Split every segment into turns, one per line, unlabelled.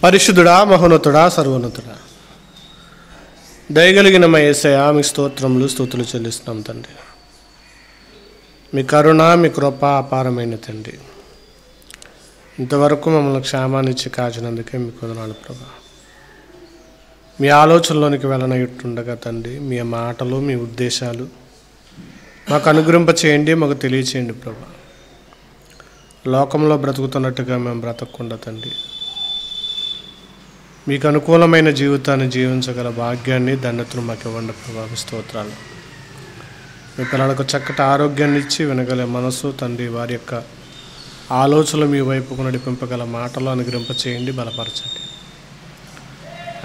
పరిశుద్ధుడా, మహోన్నతుడా, సర్వోన్నతుడా, దయగలిగిన మా యేసయ్యా, మీ స్తుతులు చెల్లిస్తున్నాం తండ్రి. మీ కరుణ, మీ కృప అపారమైన తండ్రి. ఇంతవరకు మమ్మల్ని క్షేమాన్నిచ్చి కాచినందుకే మీకు వందనాలు ప్రభా. మీ ఆలోచనలోనికి వెళ్ళనట్టుండగా తండ్రి, మీ మాటలు, మీ ఉద్దేశాలు మాకు అనుగ్రహింప చేయండి, మాకు తెలియచేయండి ప్రభా. లోకంలో బ్రతుకుతున్నట్టుగా మేము బ్రతకకుండా తండ్రి, మీకు అనుకూలమైన జీవితాన్ని జీవించగల భాగ్యాన్ని, ధన్యతను మాకు ఇవ్వండి ప్రభా. స్తోత్రాలు. మీ పిల్లలకు చక్కటి ఆరోగ్యాన్ని ఇచ్చి వినగల మనసు తండ్రి, వారి యొక్క ఆలోచనలు మీ వైపుకు నడిపింపగల మాటలు అనుగ్రహింప చేయండి, బలపరచండి.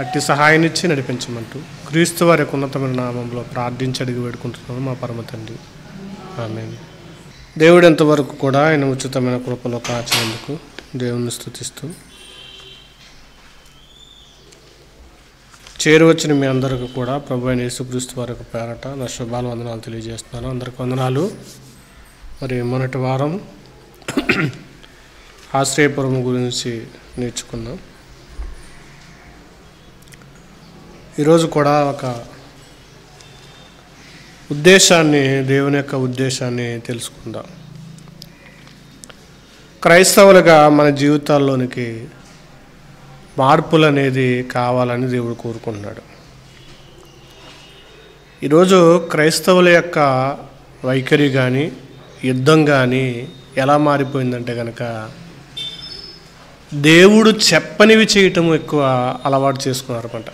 అట్టి సహాయాన్నిచ్చి నడిపించమంటూ క్రీస్తు వారి యొక్క ఉన్నతమైన నామంలో ప్రార్థించి అడిగి వేడుకుంటున్నాను మా పరమ తండ్రి, ఆమేన్. దేవుడు ఎంతవరకు కూడా ఆయన ఉచితమైన కృపలో కాచినందుకు దేవుని స్తుతిస్తూ, చేరువచ్చిన మీ అందరికీ కూడా ప్రభు అయిన యేసుక్రీస్తు వారి యొక్క పేరట నా శుభాలు, వందనాలు తెలియజేస్తున్నాను. అందరికి వందనాలు. మరి మొన్నటి వారం ఆశ్రయపురము గురించి నేర్చుకున్నాం. ఈరోజు కూడా ఒక ఉద్దేశాన్ని, దేవుని యొక్క ఉద్దేశాన్ని తెలుసుకుందాం. క్రైస్తవులుగా మన జీవితాల్లోనికి మార్పులు అనేది కావాలని దేవుడు కోరుకుంటున్నాడు. ఈరోజు క్రైస్తవుల యొక్క వైఖరి కానీ, యుద్ధం కానీ ఎలా మారిపోయిందంటే కనుక, దేవుడు చెప్పనివి చేయటం ఎక్కువ అలవాటు చేసుకున్నారన్నమాట.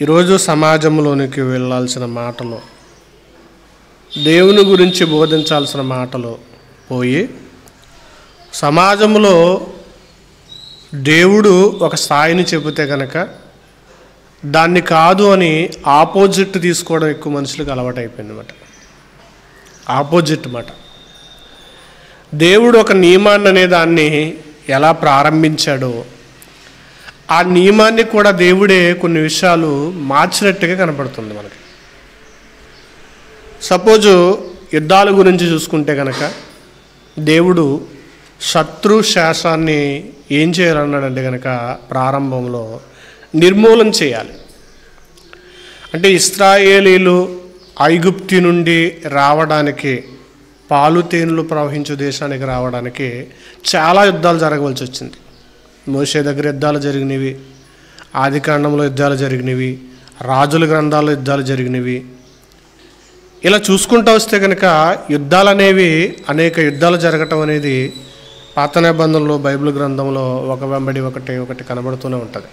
ఈరోజు సమాజంలోనికి వెళ్ళాల్సిన మాటలు, దేవుని గురించి బోధించాల్సిన మాటలు పోయి, సమాజంలో దేవుడు ఒక స్థాయిని చెబితే కనుక దాన్ని కాదు అని ఆపోజిట్ తీసుకోవడం ఎక్కువ మనుషులకు అలవాటు అయిపోయింది అన్నమాట. ఆపోజిట్ మాట. దేవుడు ఒక నియమాన్ని అనే దాన్ని ఎలా ప్రారంభించాడో, ఆ నియమాన్ని కూడా దేవుడే కొన్ని విషయాలు మార్చినట్టుగా కనపడుతుంది మనకి. సపోజు యుద్ధాల గురించి చూసుకుంటే కనుక, దేవుడు శత్రు శాసాన్ని ఏం చేయాలన్నాడంటే కనుక, ప్రారంభంలో నిర్మూలన చేయాలి. అంటే ఇశ్రాయేలీలు ఐగుప్తు నుండి రావడానికి, పాలు తేనెలు ప్రవహించే దేశానికి రావడానికి చాలా యుద్ధాలు జరగవలసి వచ్చింది. మోషే దగ్గర యుద్ధాలు జరిగినవి, ఆదికాండంలో యుద్ధాలు జరిగినవి, రాజుల గ్రంథాల్లో యుద్ధాలు జరిగినవి. ఇలా చూసుకుంటూ వస్తే కనుక యుద్ధాలు అనేవి, అనేక యుద్ధాలు జరగటం అనేది పాత నిబంధనలో బైబిల్ గ్రంథంలో ఒక వెంబడి ఒకటి కనబడుతూనే ఉంటుంది.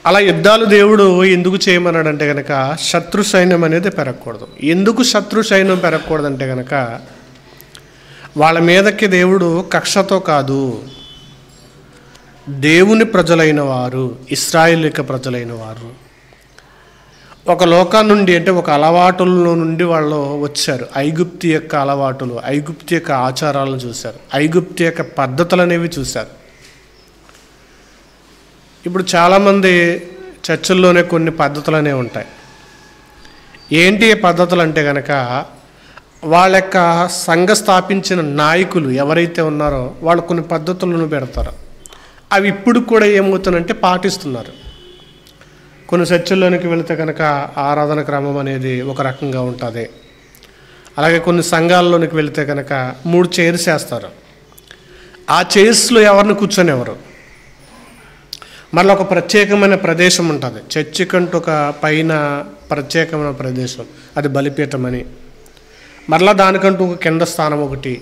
అలా యుద్ధాలు దేవుడు ఎందుకు చేయమన్నాడంటే కనుక, శత్రు సైన్యం అనేది పెరగకూడదు. ఎందుకు శత్రు సైన్యం పెరగకూడదంటే కనుక, వాళ్ళ మీదకి దేవుడు కక్షతో కాదు, దేవుని ప్రజలైన వారు, ఇశ్రాయేలీయుల ప్రజలైన వారు ఒక లోకం నుండి, అంటే ఒక అలవాటుల నుండి వాళ్ళు వచ్చారు. ఐగుప్తు యొక్క అలవాటులు, ఐగుప్తు యొక్క ఆచారాలను చూశారు, ఐగుప్తు యొక్క పద్ధతులు అనేవి చూశారు. ఇప్పుడు చాలామంది చర్చిల్లోనే కొన్ని పద్ధతులు అనేవి ఉంటాయి. ఏంటి ఈ పద్ధతులు అంటే కనుక, వాళ్ళ యొక్క సంఘ స్థాపించిన నాయకులు ఎవరైతే ఉన్నారో వాళ్ళు కొన్ని పద్ధతులను పెడతారు. అవి ఇప్పుడు కూడా ఏమవుతుందంటే పాటిస్తున్నారు. కొన్ని చర్చిల్లోనికి వెళితే కనుక ఆరాధన క్రమం అనేది ఒక రకంగా ఉంటుంది. అలాగే కొన్ని సంఘాల్లోనికి వెళితే కనుక 3 చైర్స్ వేస్తారు. ఆ చైర్స్లో ఎవరిని కూర్చొనివ్వరు. మళ్ళీ ఒక ప్రత్యేకమైన ప్రదేశం ఉంటుంది. చర్చి కంటూ ఒక పైన ప్రత్యేకమైన ప్రదేశం, అది బలిపీఠం అని. మరలా దానికంటూ ఒక కింద స్థానం ఒకటి,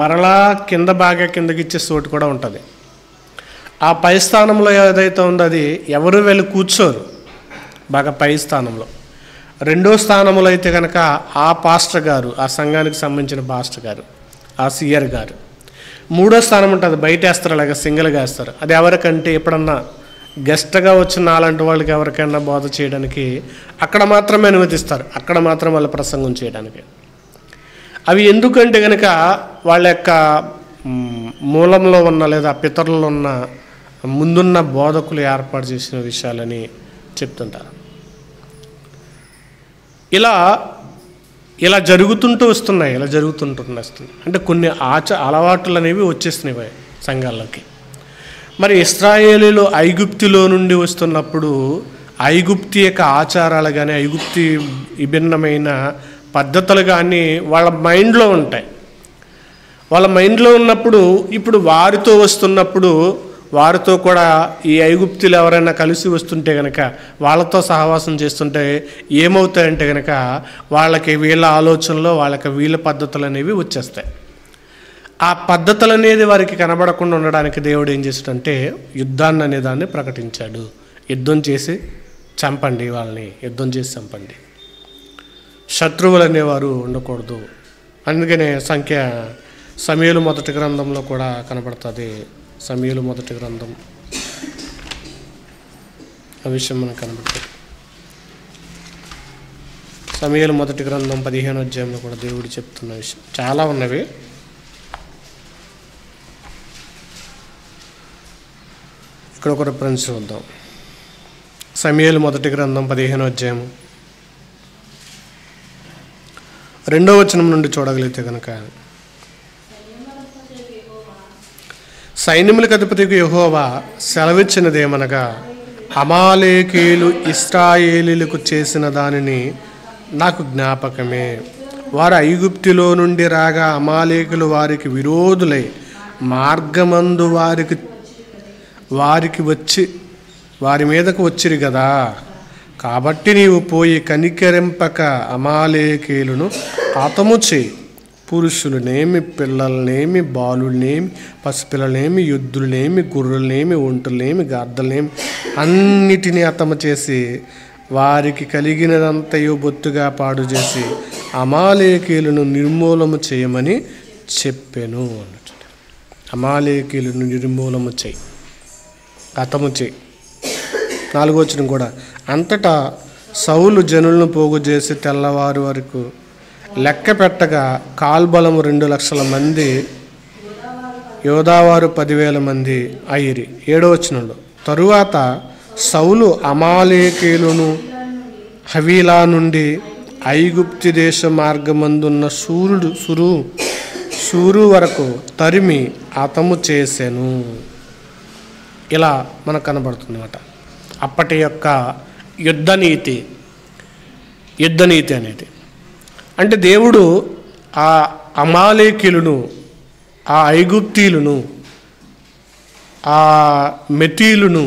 మరలా కింద బాగా కిందకి ఇచ్చే చోటు కూడా ఉంటుంది. ఆ పై స్థానంలో ఏదైతే ఉందో అది ఎవరు వెళ్ళి కూర్చోరు, బాగా పై స్థానంలో. రెండో స్థానంలో అయితే కనుక ఆ పాస్టర్ గారు, ఆ సంఘానికి సంబంధించిన పాస్టర్ గారు, ఆ సియర్ గారు. మూడో స్థానం ఉంటుంది, బయట వేస్తారు, అలాగే సింగిల్గా వేస్తారు. అది ఎవరికంటే ఎప్పుడన్నా గెస్ట్గా వచ్చిన అలాంటి వాళ్ళకి ఎవరికైనా బోధ చేయడానికి అక్కడ మాత్రమే అనుమతిస్తారు, అక్కడ మాత్రం వాళ్ళ ప్రసంగం చేయడానికి. అవి ఎందుకంటే కనుక వాళ్ళ యొక్క మూలంలో ఉన్న లేదా పితరుల్లో ఉన్న ముందున్న బోధకులు ఏర్పాటు చేసిన విషయాలని చెప్తుంటారు. ఇలా ఇలా జరుగుతుంటూ వస్తున్నాయి. అంటే కొన్ని అలవాట్లు అనేవి వచ్చేస్తున్నాయి సంఘాల్లోకి. మరి ఇశ్రాయేలీలు ఐగుప్తులో నుండి వస్తున్నప్పుడు ఐగుప్తి యొక్క ఆచారాలు కానీ ఐగుప్తి విభిన్నమైన పద్ధతులు కానీ వాళ్ళ మైండ్లో ఉంటాయి. వాళ్ళ మైండ్లో ఉన్నప్పుడు ఇప్పుడు వారితో వస్తున్నప్పుడు వారితో కూడా ఈ ఐగుప్తులు ఎవరైనా కలిసి వస్తుంటే కనుక, వాళ్ళతో సహవాసం చేస్తుంటే ఏమవుతాయంటే కనుక వాళ్ళకి వీళ్ళ ఆలోచనలో వాళ్ళకి వీళ్ళ పద్ధతులు అనేవి వచ్చేస్తాయి. ఆ పద్ధతులు అనేది వారికి కనబడకుండా ఉండడానికి దేవుడు ఏం చేశాడంటే యుద్ధాన్ని అనే దాన్ని ప్రకటించాడు. యుద్ధం చేసి చంపండి, వాళ్ళని యుద్ధం చేసి చంపండి, శత్రువులు అనేవారు ఉండకూడదు. అందుకనే సమూయేలు మొదటి గ్రంథంలో కూడా కనబడుతుంది. సమూయేలు మొదటి గ్రంథం ఆ విషయం మనకు కనబడుతుంది. సమూయేలు మొదటి గ్రంథం 15వ అధ్యాయంలో కూడా దేవుడు చెప్తున్న విషయం చాలా ఉన్నవి. ఇక్కడ ఒక రిఫరెన్స్ చూద్దాం. సమూయేలు మొదటి గ్రంథం 15వ అధ్యాయం 2వ వచనం నుండి చూడగలిగితే కనుక, సైన్యములకు అధిపతికి యెహోవా సెలవిచ్చినదేమనగా, అమాలేకీయులు ఇశ్రాయేలీయులకు చేసిన దానిని నాకు జ్ఞాపకమే. వారు ఐగుప్తులో నుండి రాగా అమాలేకులు వారికి విరోధులై మార్గమందు వారికి వచ్చి వారి మీదకు వచ్చిరి కదా. కాబట్టి నీవు పోయి కనికరింపక అమాలేకీయులను హతము చేయి. పురుషులనేమి, పిల్లలనేమి, బాలులనేమి, పసిపిల్లలనేమి, యుద్ధులనేమి, గుర్రులనేమి, ఒంటులనేమి, గాడిదలనేమి అన్నిటినీ హతము చేసి వారికి కలిగినదంతయు బొత్తుగా పాడు చేసి అమాలేకీయులను నిర్మూలము చేయమని చెప్పెను అన్నట్టు. అమాలేకీయులను నిర్మూలము చేయి, హతము చేయి. 4వ వచనం కూడా, అంతటా సౌలు జనులను పోగు చేసి తెల్లవారు వరకు లెక్క పెట్టగా కాల్బలము 2,00,000 మంది, యోధావారు 10,000 మంది అయ్యిరి. 7వ వచనంలో, తరువాత సౌలు అమాలేకీయులను హవీలా నుండి ఐగుప్తు దేశ మార్గమందున్న సూరు వరకు తరిమి హతము చేసెను. ఇలా మనకు కనబడుతుంది అన్నమాట. అప్పటి యొక్క యుద్ధనీతి అనేది అంటే దేవుడు ఆ అమాలేకీయులను, ఆ ఐగుప్తీయులను, ఆ మెతీయులను,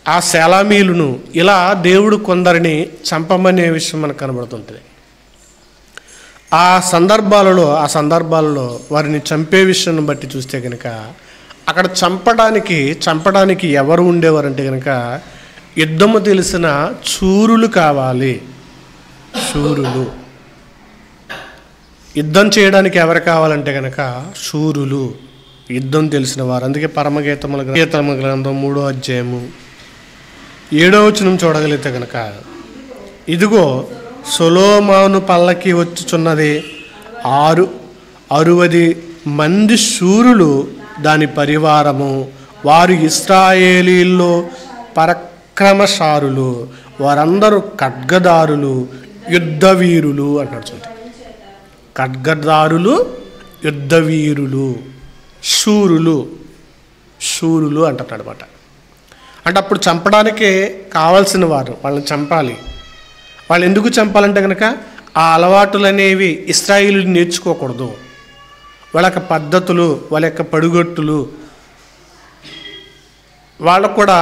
ఆ సేలామీయులను ఇలా దేవుడు కొందరిని చంపమనే విషయం మనకు కనబడుతుంటుంది. ఆ సందర్భాలలో వారిని చంపే విషయాన్ని బట్టి చూస్తే కనుక అక్కడ చంపడానికి ఎవరు ఉండేవారంటే కనుక యుద్ధము తెలిసిన శూరులు కావాలి. శూరులు యుద్ధం చేయడానికి ఎవరు కావాలంటే కనుక శూరులు, యుద్ధం తెలిసిన వారు. అందుకే పరమగీతముల గ్రంథం 3వ అధ్యాయము 7వ వచనం చూడగలిగితే కనుక, ఇదిగో సొలొమోను పల్లకి వచ్చుచున్నది, 60 మంది శూరులు దాని పరివారము, వారు ఇశ్రాయేలీల్లో పరాక్రమశాలులు, వారందరూ ఖడ్గదారులు, యుద్ధవీరులు అంటాడు. చూడండి, ఖడ్గదారులు, యుద్ధవీరులు, శూరులు అంటాడు అనమాట. అంటే అప్పుడు చంపడానికే కావాల్సిన వారు, వాళ్ళని చంపాలి. వాళ్ళు ఎందుకు చంపాలంటే కనుక ఆ అలవాటులు అనేవి ఇశ్రాయేలీయులు నేర్చుకోకూడదు. వాళ్ళ యొక్క పద్ధతులు, వాళ్ళ యొక్క పడుగొట్టులు, వాళ్ళకు కూడా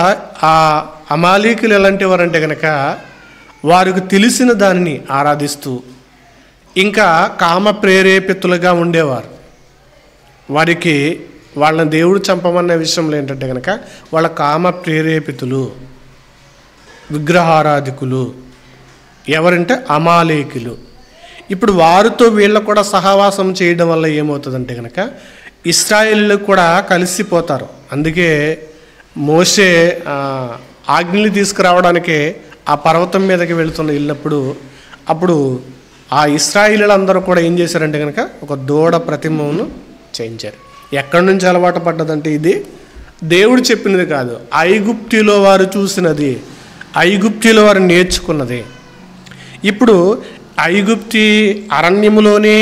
ఆ అమాలేకీయులు ఎలాంటి వారంటే కనుక వారికి తెలిసిన దానిని ఆరాధిస్తూ ఇంకా కామ ప్రేరేపితులుగా ఉండేవారు. వారికి వాళ్ళని దేవుడు చంపమన్న విషయంలో ఏంటంటే కనుక వాళ్ళ కామ ప్రేరేపితులు, విగ్రహారాధికులు ఎవరంటే అమాలేకీయులు. ఇప్పుడు వారితో వీళ్ళు కూడా సహవాసం చేయడం వల్ల ఏమవుతుందంటే కనుక ఇశ్రాయేలీయులు కూడా కలిసిపోతారు. అందుకే మోషే ఆజ్ఞలు తీసుకురావడానికే ఆ పర్వతం మీదకి వెళ్ళినప్పుడు అప్పుడు ఆ ఇశ్రాయేలీయులందరూ కూడా ఏం చేశారంటే కనుక ఒక దూడ ప్రతిమను చేయించారు. ఎక్కడి నుంచి అలవాటు పడ్డదంటే ఇది దేవుడు చెప్పినది కాదు, ఐగుప్తులో వారు చూసినది, ఐగుప్తులో వారు నేర్చుకున్నది. ఇప్పుడు ఐగుప్తి అరణ్యములోనే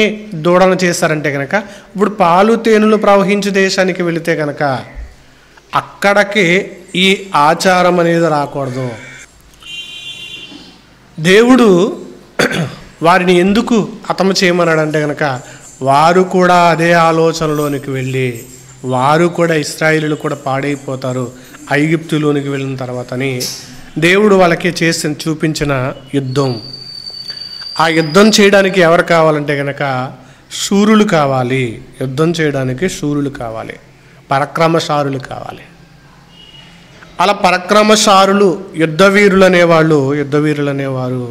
దూడన చేశారంటే కనుక, ఇప్పుడు పాలు తేనెలు ప్రవహించే దేశానికి వెళితే కనుక అక్కడికి ఈ ఆచారం అనేది రాకూడదు. దేవుడు వారిని ఎందుకు హతము చేయమన్నాడంటే కనుక, వారు కూడా అదే ఆలోచనలోనికి వెళ్ళి వారు కూడా ఇశ్రాయేలీయులు కూడా పాడైపోతారు ఐగుప్తులోనికి వెళ్ళిన తర్వాతని దేవుడు వాళ్ళకి చూపించిన యుద్ధం. ఆ యుద్ధం చేయడానికి ఎవరు కావాలంటే కనుక శూరులు కావాలి. యుద్ధం చేయడానికి శూరులు కావాలి, పరాక్రమశారులు కావాలి. అలా పరాక్రమశారులు యుద్ధవీరులు అనేవారు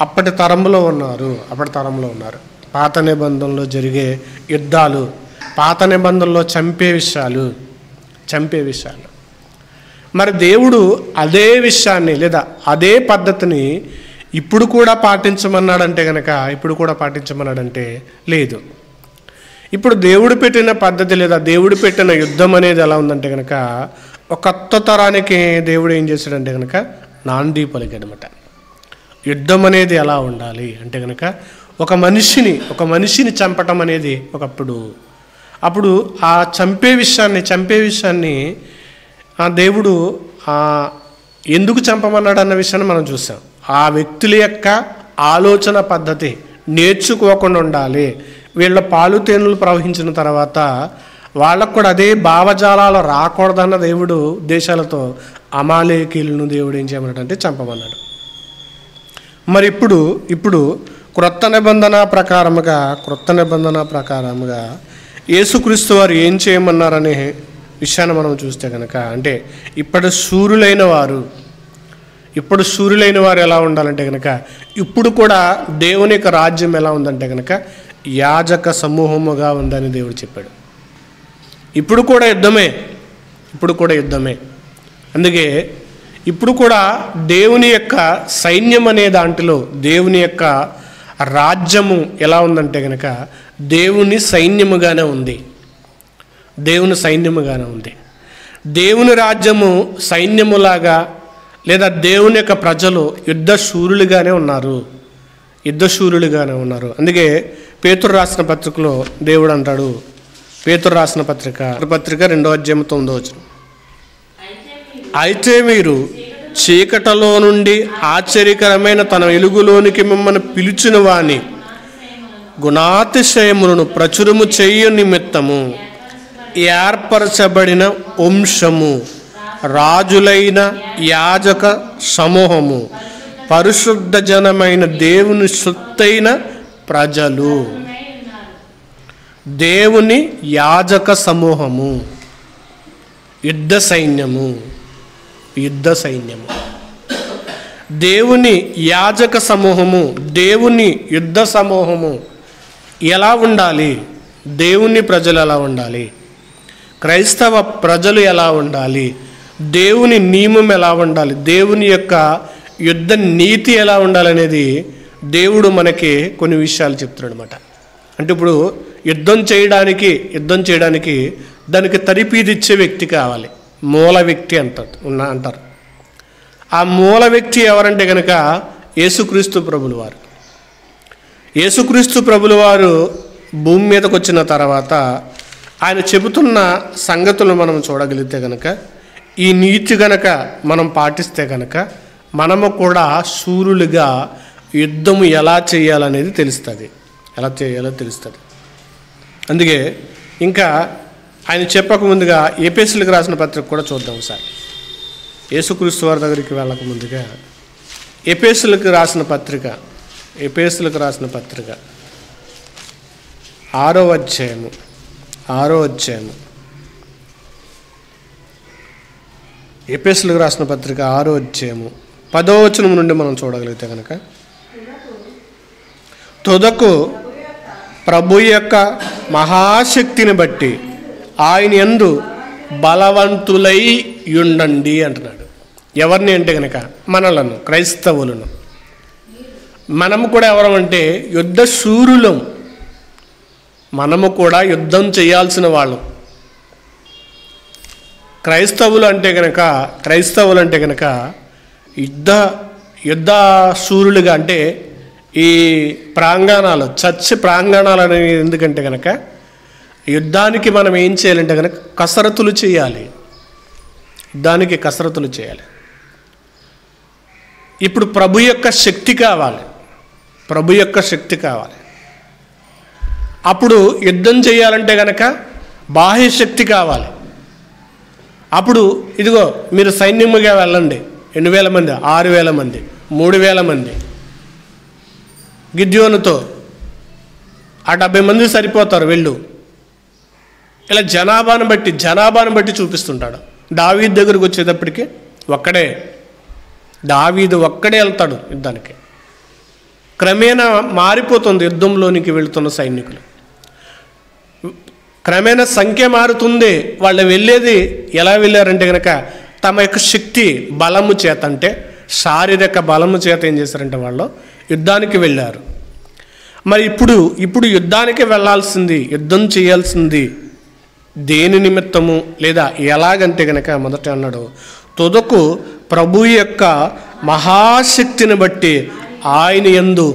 అప్పటి తరంలో ఉన్నారు. పాత నిబంధనలో జరిగే యుద్ధాలు, పాత నిబంధనలో చంపే విషయాలు. మరి దేవుడు అదే విషయాన్ని లేదా అదే పద్ధతిని ఇప్పుడు కూడా పాటించమన్నాడంటే లేదు. ఇప్పుడు దేవుడు పెట్టిన పద్ధతి లేదా దేవుడు పెట్టిన యుద్ధం అనేది ఎలా ఉందంటే కనుక, ఒక కొత్త తరానికి దేవుడు ఏం చేశాడంటే కనుక నాంది పలికాడనమాట. యుద్ధం అనేది ఎలా ఉండాలి అంటే కనుక, ఒక మనిషిని చంపటం అనేది అప్పుడు ఆ చంపే విషయాన్ని ఆ దేవుడు ఎందుకు చంపమన్నాడు అన్న విషయాన్ని మనం చూసాం. ఆ వ్యక్తుల యొక్క ఆలోచన పద్ధతి నేర్చుకోకుండా ఉండాలి. వీళ్ళ పాలు తేనెలు ప్రవహించిన తర్వాత వాళ్ళకు కూడా అదే భావజాలాలు రాకూడదన్న దేవుడు దేశాలతో అమాలేకీలను దేవుడు ఏం చేయమన్నాడంటే చంపమన్నాడు. మరి ఇప్పుడు క్రొత్త నిబంధన ప్రకారముగా యేసుక్రీస్తు వారు ఏం చేయమన్నారనే విషయాన్ని మనం చూస్తే కనుక, అంటే ఇప్పుడు సూర్యులైన వారు ఎలా ఉండాలంటే కనుక, ఇప్పుడు కూడా దేవుని యొక్క రాజ్యం ఎలా ఉందంటే కనుక యాజక సమూహముగా ఉందని దేవుడు చెప్పాడు. ఇప్పుడు కూడా యుద్ధమే. అందుకే ఇప్పుడు కూడా దేవుని యొక్క సైన్యం అనే దాంట్లో దేవుని యొక్క రాజ్యము ఎలా ఉందంటే కనుక దేవుని సైన్యముగానే ఉంది. దేవుని రాజ్యము సైన్యములాగా లేదా దేవుని యొక్క ప్రజలు యుద్ధశూరులుగానే ఉన్నారు. అందుకే పేతురు రాసిన పత్రికలో దేవుడు అంటాడు, పేతురు రాసిన పత్రిక 2వ అధ్యాయం 9వ వచనం, అయితే మీరు చీకటిలో నుండి ఆశ్చర్యకరమైన తన వెలుగులోనికి మిమ్మల్ని పిలిచిన వాని గుణాతిశయములను ప్రచురము చేయు నిమిత్తము ఏర్పరచబడిన వంశము, రాజులైన యాజక సమూహము, పరిశుద్ధ జనమైన దేవుని సొత్తైన ప్రజలు. దేవుని యాజక సమూహము, యుద్ధ సైన్యము. దేవుని యాజక సమూహము, దేవుని యుద్ధ సమూహము ఎలా ఉండాలి? దేవుని ప్రజలు ఎలా ఉండాలి? క్రైస్తవ ప్రజలు ఎలా ఉండాలి? దేవుని నియమం ఎలా ఉండాలి? దేవుని యొక్క యుద్ధ నీతి ఎలా ఉండాలనేది దేవుడు మనకి కొన్ని విషయాలు చెప్తున్నాడు అనమాట. అంటే ఇప్పుడు యుద్ధం చేయడానికి దానికి తరిపీదిచ్చే వ్యక్తి కావాలి, మూల వ్యక్తి అంటారు. ఆ మూల వ్యక్తి ఎవరంటే కనుక యేసుక్రీస్తు ప్రభులు వారు భూమి మీదకి వచ్చిన తర్వాత ఆయన చెబుతున్న సంగతులు మనం చూడగలిగితే కనుక, ఈ నీతి గనక మనం పాటిస్తే కనుక మనము కూడా శూరులుగా యుద్ధము ఎలా చేయాలనేది తెలుస్తుంది. అందుకే ఇంకా ఆయన చెప్పక ముందుగా ఎఫెసీయులకు రాసిన పత్రిక కూడా చూద్దాం ఒకసారి. యేసుక్రీస్తు వారి దగ్గరికి వెళ్ళక ముందుగా ఎఫెసీయులకు రాసిన పత్రిక 6వ అధ్యాయము ఎఫెసీయులకు రాసిన పత్రిక 6వ అధ్యాయము 10వ వచనం నుండి మనం చూడగలిగితే కనుక, తుదకు ప్రభు యొక్క మహాశక్తిని బట్టి ఆయన యందు బలవంతులై ఉండండి అంటున్నాడు. ఎవరిని అంటే కనుక మనలను, క్రైస్తవులను. మనము కూడా ఎవరమంటే యుద్ధ శూరులం. మనము కూడా యుద్ధం చేయాల్సిన వాళ్ళం. క్రైస్తవులు అంటే కనుక యుద్ధ శూరులుగా, అంటే ఈ ప్రాంగణాలు, చర్చ్ ప్రాంగణాలు అనేవి ఎందుకంటే కనుక యుద్ధానికి మనం ఏం చేయాలంటే కనుక కసరత్తులు చేయాలి. యుద్ధానికి కసరత్తులు చేయాలి. ఇప్పుడు ప్రభు యొక్క శక్తి కావాలి. ప్రభు యొక్క శక్తి కావాలి. అప్పుడు యుద్ధం చేయాలంటే కనుక బాహ్య శక్తి కావాలి. అప్పుడు ఇదిగో మీరు సైన్యముగా వెళ్ళండి. 8,000 మంది, 6,000 మంది, 3,000 మంది. గిద్యోనుతో ఆ 70 మంది సరిపోతారు వెళ్ళు. ఇలా జనాభాను బట్టి చూపిస్తుంటాడు. దావీదు దగ్గరకు వచ్చేటప్పటికి దావీదు ఒక్కడే వెళ్తాడు యుద్ధానికి. క్రమేణా మారిపోతుంది యుద్ధంలోనికి వెళుతున్న సైనికులు. క్రమేణా సంఖ్య మారుతుంది. వాళ్ళు వెళ్ళేది ఎలా వెళ్ళారంటే కనుక తమ యొక్క శక్తి బలము చేత, అంటే శారీరక బలము చేత ఏం చేశారంటే వాళ్ళు యుద్ధానికి వెళ్ళారు. మరి ఇప్పుడు యుద్ధానికి వెళ్ళాల్సింది, యుద్ధం చేయాల్సింది దేని నిమిత్తము లేదా ఎలాగంటే కనుక మొదట అన్నాడు, తుదకు ప్రభు యొక్క మహాశక్తిని బట్టి ఆయన యందు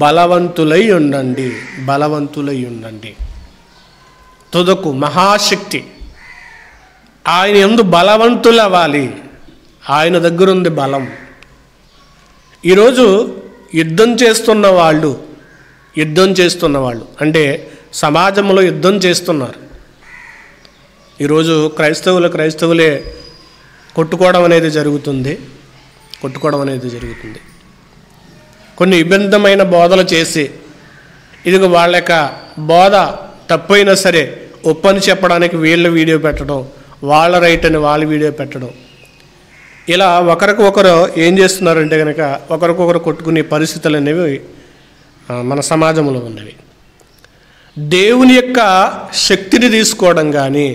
బలవంతులై ఉండండి. తుదకు మహాశక్తి, ఆయన యందు బలవంతులు అవ్వాలి. ఆయన దగ్గర ఉంది బలం. ఈరోజు యుద్ధం చేస్తున్న వాళ్ళు అంటే సమాజంలో యుద్ధం చేస్తున్నారు. ఈరోజు క్రైస్తవులే కొట్టుకోవడం అనేది జరుగుతుంది. కొన్ని విభిన్నమైన బోధలు చేసి ఇదిగో వాళ్ళ యొక్క బోధ తప్పైనా సరే ఒప్పని చెప్పడానికి వీళ్ళ వీడియో పెట్టడం, వాళ్ళ రైట్ అని వాళ్ళ వీడియో పెట్టడం, ఇలా ఒకరికొకరు ఏం చేస్తున్నారంటే కనుక ఒకరికొకరు కొట్టుకునే పరిస్థితులు అనేవి మన సమాజంలో ఉన్నవి. దేవుని యొక్క శక్తిని తీసుకోవడం కానీ,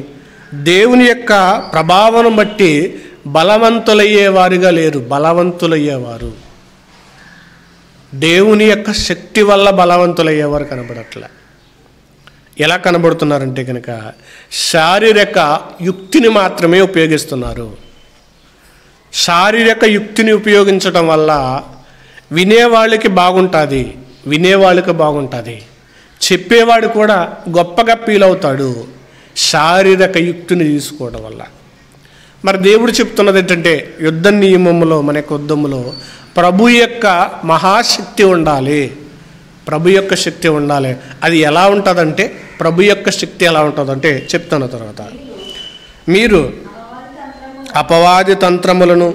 దేవుని యొక్క ప్రభావం బట్టి బలవంతులయ్యేవారుగా లేరు. దేవుని యొక్క శక్తి వల్ల బలవంతులయ్యేవారు కనబడట్లే. ఎలా కనబడుతున్నారంటే కనుక శారీరక యుక్తిని మాత్రమే ఉపయోగిస్తున్నారు. శారీరక యుక్తిని ఉపయోగించడం వల్ల వినేవాళ్ళకి బాగుంటుంది, చెప్పేవాడు కూడా గొప్పగా ఫీల్ అవుతాడు శారీరక యుక్తిని తీసుకోవడం వల్ల. మరి దేవుడు చెప్తున్నది ఏంటంటే యుద్ధ నియమంలో, మన యొక్క యుద్ధంలో ప్రభు యొక్క మహాశక్తి ఉండాలి. అది ఎలా ఉంటుందంటే ప్రభు యొక్క శక్తి ఎలా ఉంటుందంటే చెప్తాను తర్వాత. మీరు అపవాది తంత్రములను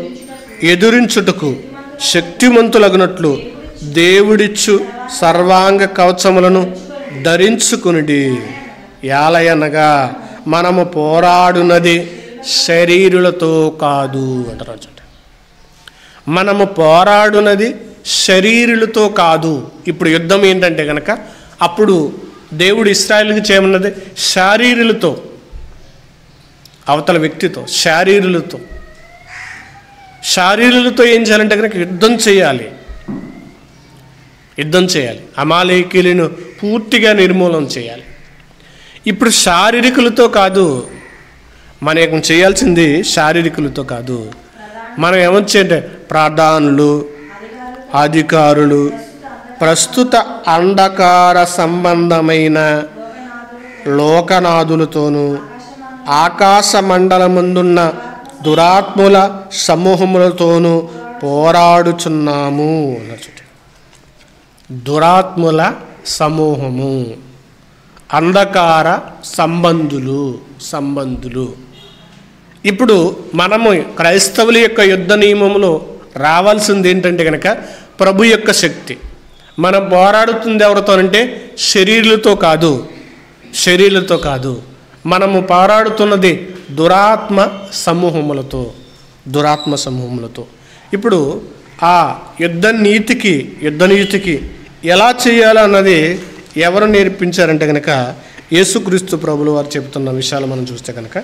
ఎదురించుటకు శక్తిమంతులగునట్లు దేవుడిచ్చు సర్వాంగ కవచములను ధరించుకునిడి. యాలయనగా మనము పోరాడునది శరీరులతో కాదు అంటారు. మనము పోరాడునది శరీరులతో కాదు. ఇప్పుడు యుద్ధం ఏంటంటే కనుక అప్పుడు దేవుడు ఇశ్రాయేలుకి చేయమన్నది శారీరులతో, అవతల వ్యక్తితో, శారీరులతో ఏం చేయాలంటే కనుక యుద్ధం చేయాలి. అమాలేకీయులను పూర్తిగా నిర్మూలన చేయాలి. ఇప్పుడు శారీరకులతో కాదు, మనం చేయాల్సింది శారీరకులతో కాదు. మనం ఏమొచ్చేంటే ప్రధానులు, అధికారులు, ప్రస్తుత అంధకార సంబంధమైన లోకనాథులతోనూ ఆకాశ మండలమందున్న దురాత్ముల సమూహములతోనూ పోరాడుచున్నాము. దురాత్ముల సమూహము, అంధకార సంబంధులు. ఇప్పుడు మనము క్రైస్తవుల యొక్క యుద్ధ నియమంలో రావాల్సింది ఏంటంటే కనుక ప్రభు యొక్క శక్తి. మనం పోరాడుతుంది ఎవరితోనంటే శరీరులతో కాదు. మనము పోరాడుతున్నది దురాత్మ సమూహములతో. ఇప్పుడు ఆ యుద్ధ నీతికి ఎలా చేయాలన్నది ఎవరు నేర్పించారంటే కనుక యేసుక్రీస్తు ప్రభులు వారు చెబుతున్న విషయాలు మనం చూస్తే కనుక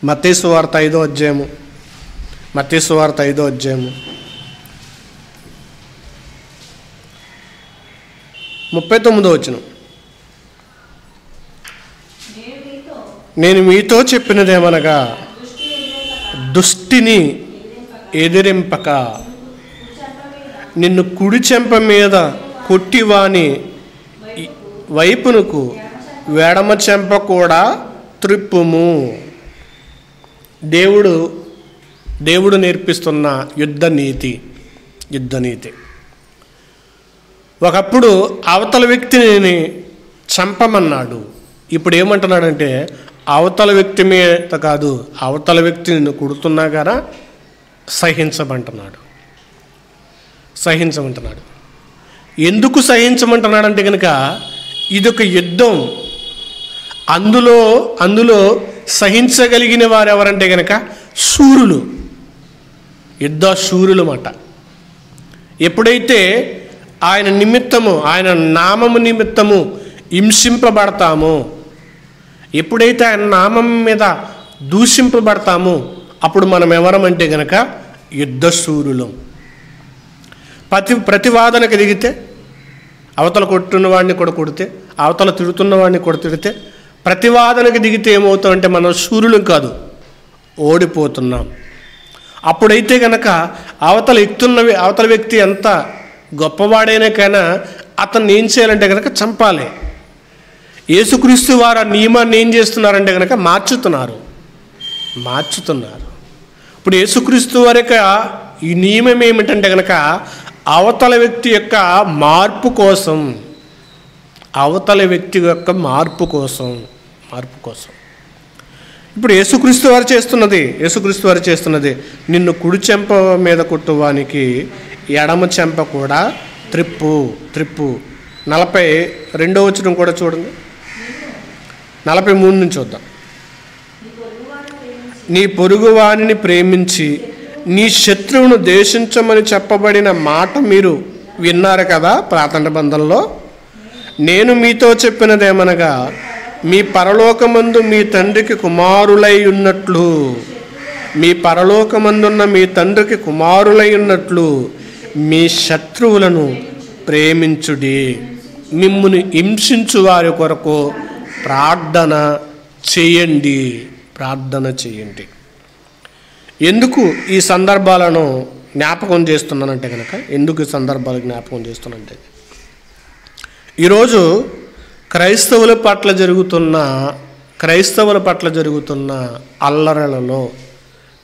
మత్తయి సువార్త 5వ అధ్యాయము 39వ వచనం. నేను మీతో చెప్పినదేమనగా దుష్టిని ఎదిరింపక నిన్ను కుడి చెంప మీద కొట్టివాని వైపునకు ఎడమ చెంప కూడా త్రిప్పుము. దేవుడు నేర్పిస్తున్న యుద్ధ నీతి. ఒకప్పుడు అవతల వ్యక్తిని చంపమన్నాడు. ఇప్పుడు ఏమంటున్నాడంటే అవతల వ్యక్తి మీద కాదు, అవతల వ్యక్తి నిన్ను కొడుతున్నా కదా సహించమంటున్నాడు. ఎందుకు సహించమంటున్నాడంటే కనుక ఇదొక యుద్ధం. అందులో సహించగలిగిన వారు ఎవరంటే కనుక శూరులు, యుద్ధ శూరులు మాట. ఎప్పుడైతే ఆయన నిమిత్తము, ఆయన నామము నిమిత్తము హింసింపబడతామో, ఎప్పుడైతే ఆయన నామం మీద దూషింపబడతామో అప్పుడు మనం ఎవరమంటే గనక యుద్ధ శూరులం. ప్రతివాదనకు దిగితే అవతల కొట్టున్న వాడిని కూడా కొడితే, అవతల తిడుతున్న వాడిని కూడా తిడితే, ప్రతివాదనకు దిగితే ఏమవుతామంటే మనం శూరులం కాదు, ఓడిపోతున్నాం. అప్పుడైతే కనుక అవతల వ్యక్తి ఎంత గొప్పవాడైనా కన్నా అతన్ని ఏం చేయాలంటే కనుక చంపాలి. యేసుక్రీస్తు వారు ఆ నియమాన్ని ఏం చేస్తున్నారంటే కనుక మార్చుతున్నారు. ఇప్పుడు యేసుక్రీస్తు వారి యొక్క ఈ నియమం ఏమిటంటే కనుక అవతల వ్యక్తి యొక్క మార్పు కోసం, ఇప్పుడు యేసుక్రీస్తు వారు చేస్తున్నది నిన్ను కుడి చెంప మీద కొట్టువానికి ఎడమ చెంప కూడా త్రిప్పు. 42వ వచనం కూడా చూడండి, 43 నుంచి చూద్దాం. నీ పొరుగువానిని ప్రేమించి నీ శత్రువును ద్వేషించమని చెప్పబడిన మాట మీరు విన్నారు కదా ప్రార్థన బంధంలో. నేను మీతో చెప్పినదేమనగా మీ పరలోకమందు మీ తండ్రికి కుమారులై ఉన్నట్లు, మీ శత్రువులను ప్రేమించుడి, మిమ్మును హింసించు వారి కొరకు ప్రార్థన చేయండి. ఎందుకు ఈ సందర్భాలను జ్ఞాపకం చేస్తున్నానంటే కనుక, ఈరోజు క్రైస్తవుల పట్ల జరుగుతున్న అల్లరలలో,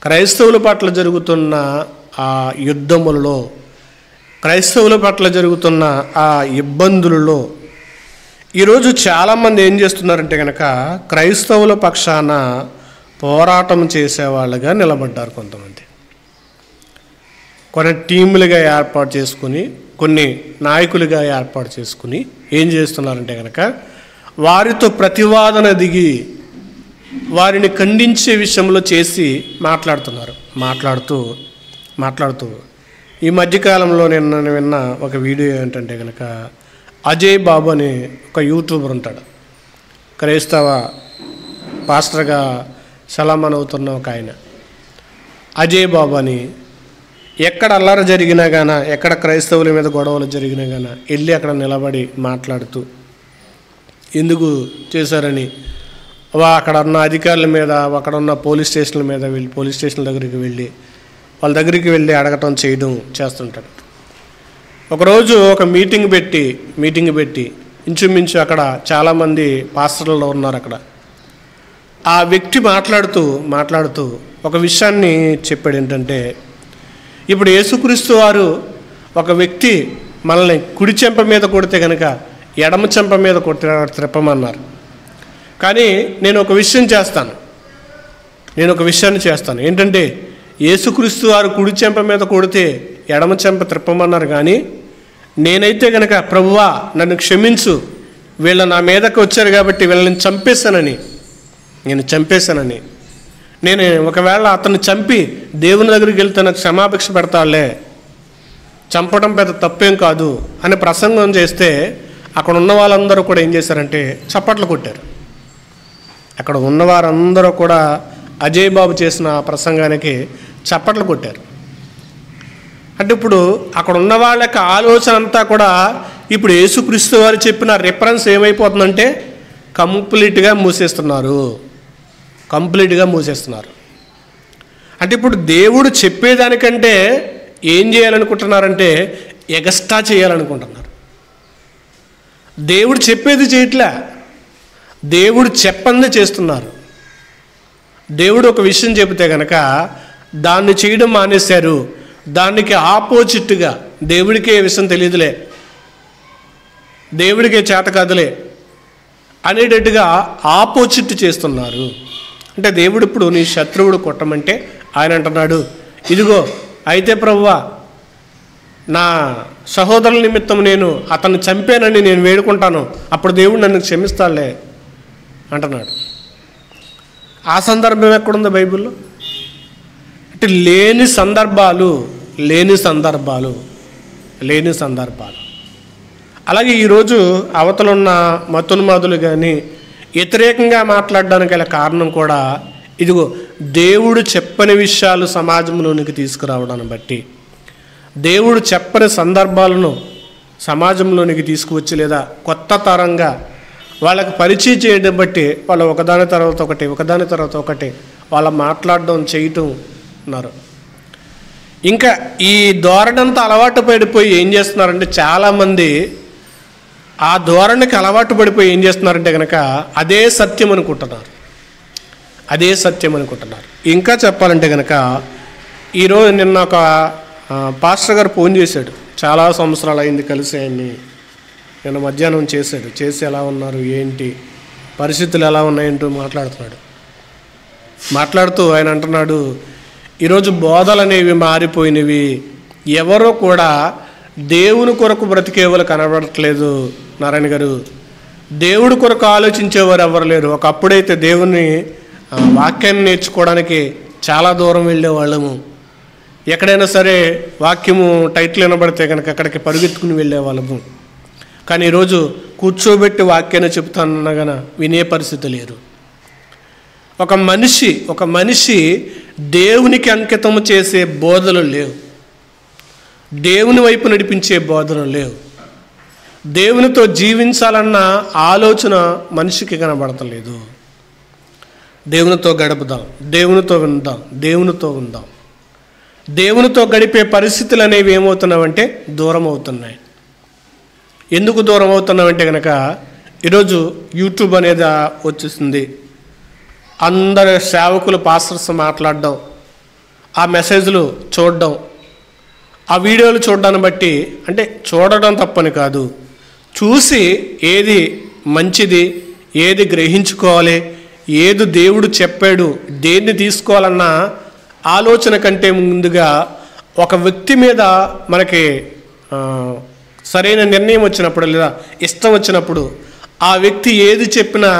క్రైస్తవుల పట్ల జరుగుతున్న ఆ యుద్ధములలో, క్రైస్తవుల పట్ల జరుగుతున్న ఆ ఇబ్బందులలో ఈరోజు చాలామంది ఏం చేస్తున్నారంటే కనుక క్రైస్తవుల పక్షాన పోరాటం చేసేవాళ్ళుగా నిలబడ్డారు. కొంతమంది కొన్ని టీములుగా ఏర్పాటు చేసుకుని, కొన్ని నాయకులుగా ఏర్పాటు చేసుకుని ఏం చేస్తున్నారంటే కనుక వారితో ప్రతివాదన దిగి వారిని ఖండించే విషయంలో చేసి మాట్లాడుతూ ఈ మధ్యకాలంలో నేను విన్న ఒక వీడియో ఏంటంటే కనుక అజయ్ బాబు అని ఒక యూట్యూబర్ ఉంటాడు, క్రైస్తవ పాస్టర్గా సలామన్ అవుతున్న ఒక ఆయన. అజయ్ బాబు అని ఎక్కడ అల్లరి జరిగినా గాన, ఎక్కడ క్రైస్తవుల మీద గొడవలు జరిగినా గాన వెళ్ళి అక్కడ నిలబడి మాట్లాడుతూ ఎందుకు చేశారని అక్కడ ఉన్న అధికారుల మీద, అక్కడ ఉన్న పోలీస్ స్టేషన్ల వాళ్ళ దగ్గరికి వెళ్ళి అడగటం చేయడం చేస్తుంటాడు. ఒకరోజు ఒక మీటింగ్ పెట్టి ఇంచుమించు అక్కడ చాలామంది పాస్టర్లు ఉన్నారు. అక్కడ ఆ వ్యక్తి మాట్లాడుతూ ఒక విషయాన్ని చెప్పాడు. ఏంటంటే ఇప్పుడు యేసుక్రీస్తు వారు ఒక వ్యక్తి మనల్ని కుడి చెంప మీద కొడితే కనుక ఎడమ చెంప మీద త్రిప్పమన్నారు. కానీ నేను ఒక విషయాన్ని చేస్తాను. ఏంటంటే యేసుక్రీస్తు వారు కుడి చెంప మీద కొడితే ఎడమ చెంప త్రిప్పమన్నారు. కానీ నేనైతే కనుక ప్రభువా నన్ను క్షమించు, వీళ్ళ నా మీదకి వచ్చారు కాబట్టి వీళ్ళని చంపేశానని నేను ఒకవేళ అతన్ని చంపి దేవుని దగ్గరికి వెళ్తే నాకు క్షమాభిక్ష పెడతాడులే, చంపడం పెద్ద తప్పేం కాదు అని ప్రసంగం చేస్తే అక్కడ ఉన్న వాళ్ళందరూ కూడా ఏం చేశారంటే చప్పట్లు కొట్టారు. అక్కడ ఉన్నవారందరూ కూడా అజయ్ బాబు చేసిన ప్రసంగానికి చప్పట్లు కొట్టారు. అంటే ఇప్పుడు అక్కడ ఉన్న వాళ్ళ యొక్క ఆలోచన అంతా కూడా ఇప్పుడు యేసుక్రీస్తు వారు చెప్పిన రిఫరెన్స్ ఏమైపోతుందంటే కంప్లీట్గా మూసేస్తున్నారు. అంటే ఇప్పుడు దేవుడు చెప్పేదానికంటే ఏం చేయాలనుకుంటున్నారంటే ఎగస్ట్రా చేయాలనుకుంటున్నారు. దేవుడు చెప్పేది చేయట్లే, దేవుడు చెప్పందే చేస్తున్నారు. దేవుడు ఒక విషయం చెబితే కనుక దాన్ని చేయడం మానేశారు. దానికి ఆపోజిట్గా దేవుడికే విషయం తెలియదులే, దేవుడికే చేత కాదులే అనేటట్టుగా ఆపోజిట్ చేస్తున్నారు. అంటే దేవుడు ఇప్పుడు నీ శత్రువుడు కొట్టమంటే ఆయన అంటున్నాడు, ఇదిగో అయితే ప్రభువా నా సహోదరుల నిమిత్తం నేను అతన్ని చంపానని నేను వేడుకుంటాను, అప్పుడు దేవుడు నన్ను క్షమిస్తాడులే అంటున్నాడు. ఆ సందర్భం ఎక్కడుందో బైబిల్లో? అంటే లేని సందర్భాలు. అలాగే ఈరోజు అవతలున్న మతోన్మాదులు కానీ వ్యతిరేకంగా మాట్లాడడానికి గల కారణం కూడా ఇదిగో దేవుడు చెప్పని విషయాలు సమాజంలోనికి తీసుకురావడాన్ని బట్టి, దేవుడు చెప్పని సందర్భాలను సమాజంలోనికి తీసుకువచ్చి లేదా కొత్త తరంగా వాళ్ళకి పరిచయం చేయడం బట్టి వాళ్ళు ఒకదాని తర్వాత ఒకటి వాళ్ళ మాట్లాడడం చేయటం ఉన్నారు. ఇంకా ఈ ధోరణంతా అలవాటు పడిపోయి ఏం చేస్తున్నారంటే చాలామంది ఆ ధోరణికి అలవాటు పడిపోయి ఏం చేస్తున్నారంటే కనుక అదే సత్యం అనుకుంటున్నారు. ఇంకా చెప్పాలంటే కనుక ఈరోజు నిన్న ఒక పాస్టర్ గారు ఫోన్ చేశాడు. చాలా సంవత్సరాలు అయింది కలిసి ఆయన్ని. నిన్న మధ్యాహ్నం చేసి ఎలా ఉన్నారు, ఏంటి పరిస్థితులు ఎలా ఉన్నాయంటూ మాట్లాడుతూ ఆయన అంటున్నాడు, ఈరోజు బోధలు అనేవి మారిపోయినవి, ఎవరో కూడా దేవుని కొరకు బ్రతికేవాళ్ళు కనబడట్లేదు నారాయణ గారు, దేవుడి కొరకు ఆలోచించేవారు ఎవరు లేరు. ఒకప్పుడైతే దేవుని వాక్యాన్ని నేర్చుకోవడానికి చాలా దూరం వెళ్ళేవాళ్ళము. ఎక్కడైనా సరే వాక్యము టైటిల్ వినబడితే కనుక అక్కడికి పరుగెత్తుకుని వెళ్ళేవాళ్ళము. కానీ ఈరోజు కూర్చోబెట్టి వాక్యాన్ని చెప్తానన్నా కానీ వినే పరిస్థితి లేరు. ఒక మనిషి దేవునికి అంకితము చేసే బోధలు లేవు, దేవుని వైపు నడిపించే బోధనలు లేవు, దేవునితో జీవించాలన్న ఆలోచన మనిషికి కనబడతలేదు. దేవునితో గడుపుదాం, దేవునితో విందాం, దేవునితో ఉందాం. దేవునితో గడిపే పరిస్థితులు అనేవి ఏమవుతున్నావంటే దూరం అవుతున్నాయి. ఎందుకు దూరం అవుతున్నామంటే కనుక ఈరోజు యూట్యూబ్ అనేది వచ్చేసింది. అందరు సేవకులు పాస్టర్స్ మాట్లాడడం, ఆ మెసేజ్లు చూడడం, ఆ వీడియోలు చూడడాన్ని బట్టి, అంటే చూడడం తప్పని కాదు, చూసి ఏది మంచిది, ఏది గ్రహించుకోవాలి, ఏది దేవుడు చెప్పాడు, దేన్ని తీసుకోవాలన్న ఆలోచన కంటే ముందుగా ఒక వ్యక్తి మీద మనకి సరైన నిర్ణయం వచ్చినప్పుడు లేదా ఇష్టం వచ్చినప్పుడు ఆ వ్యక్తి ఏది చెప్పినా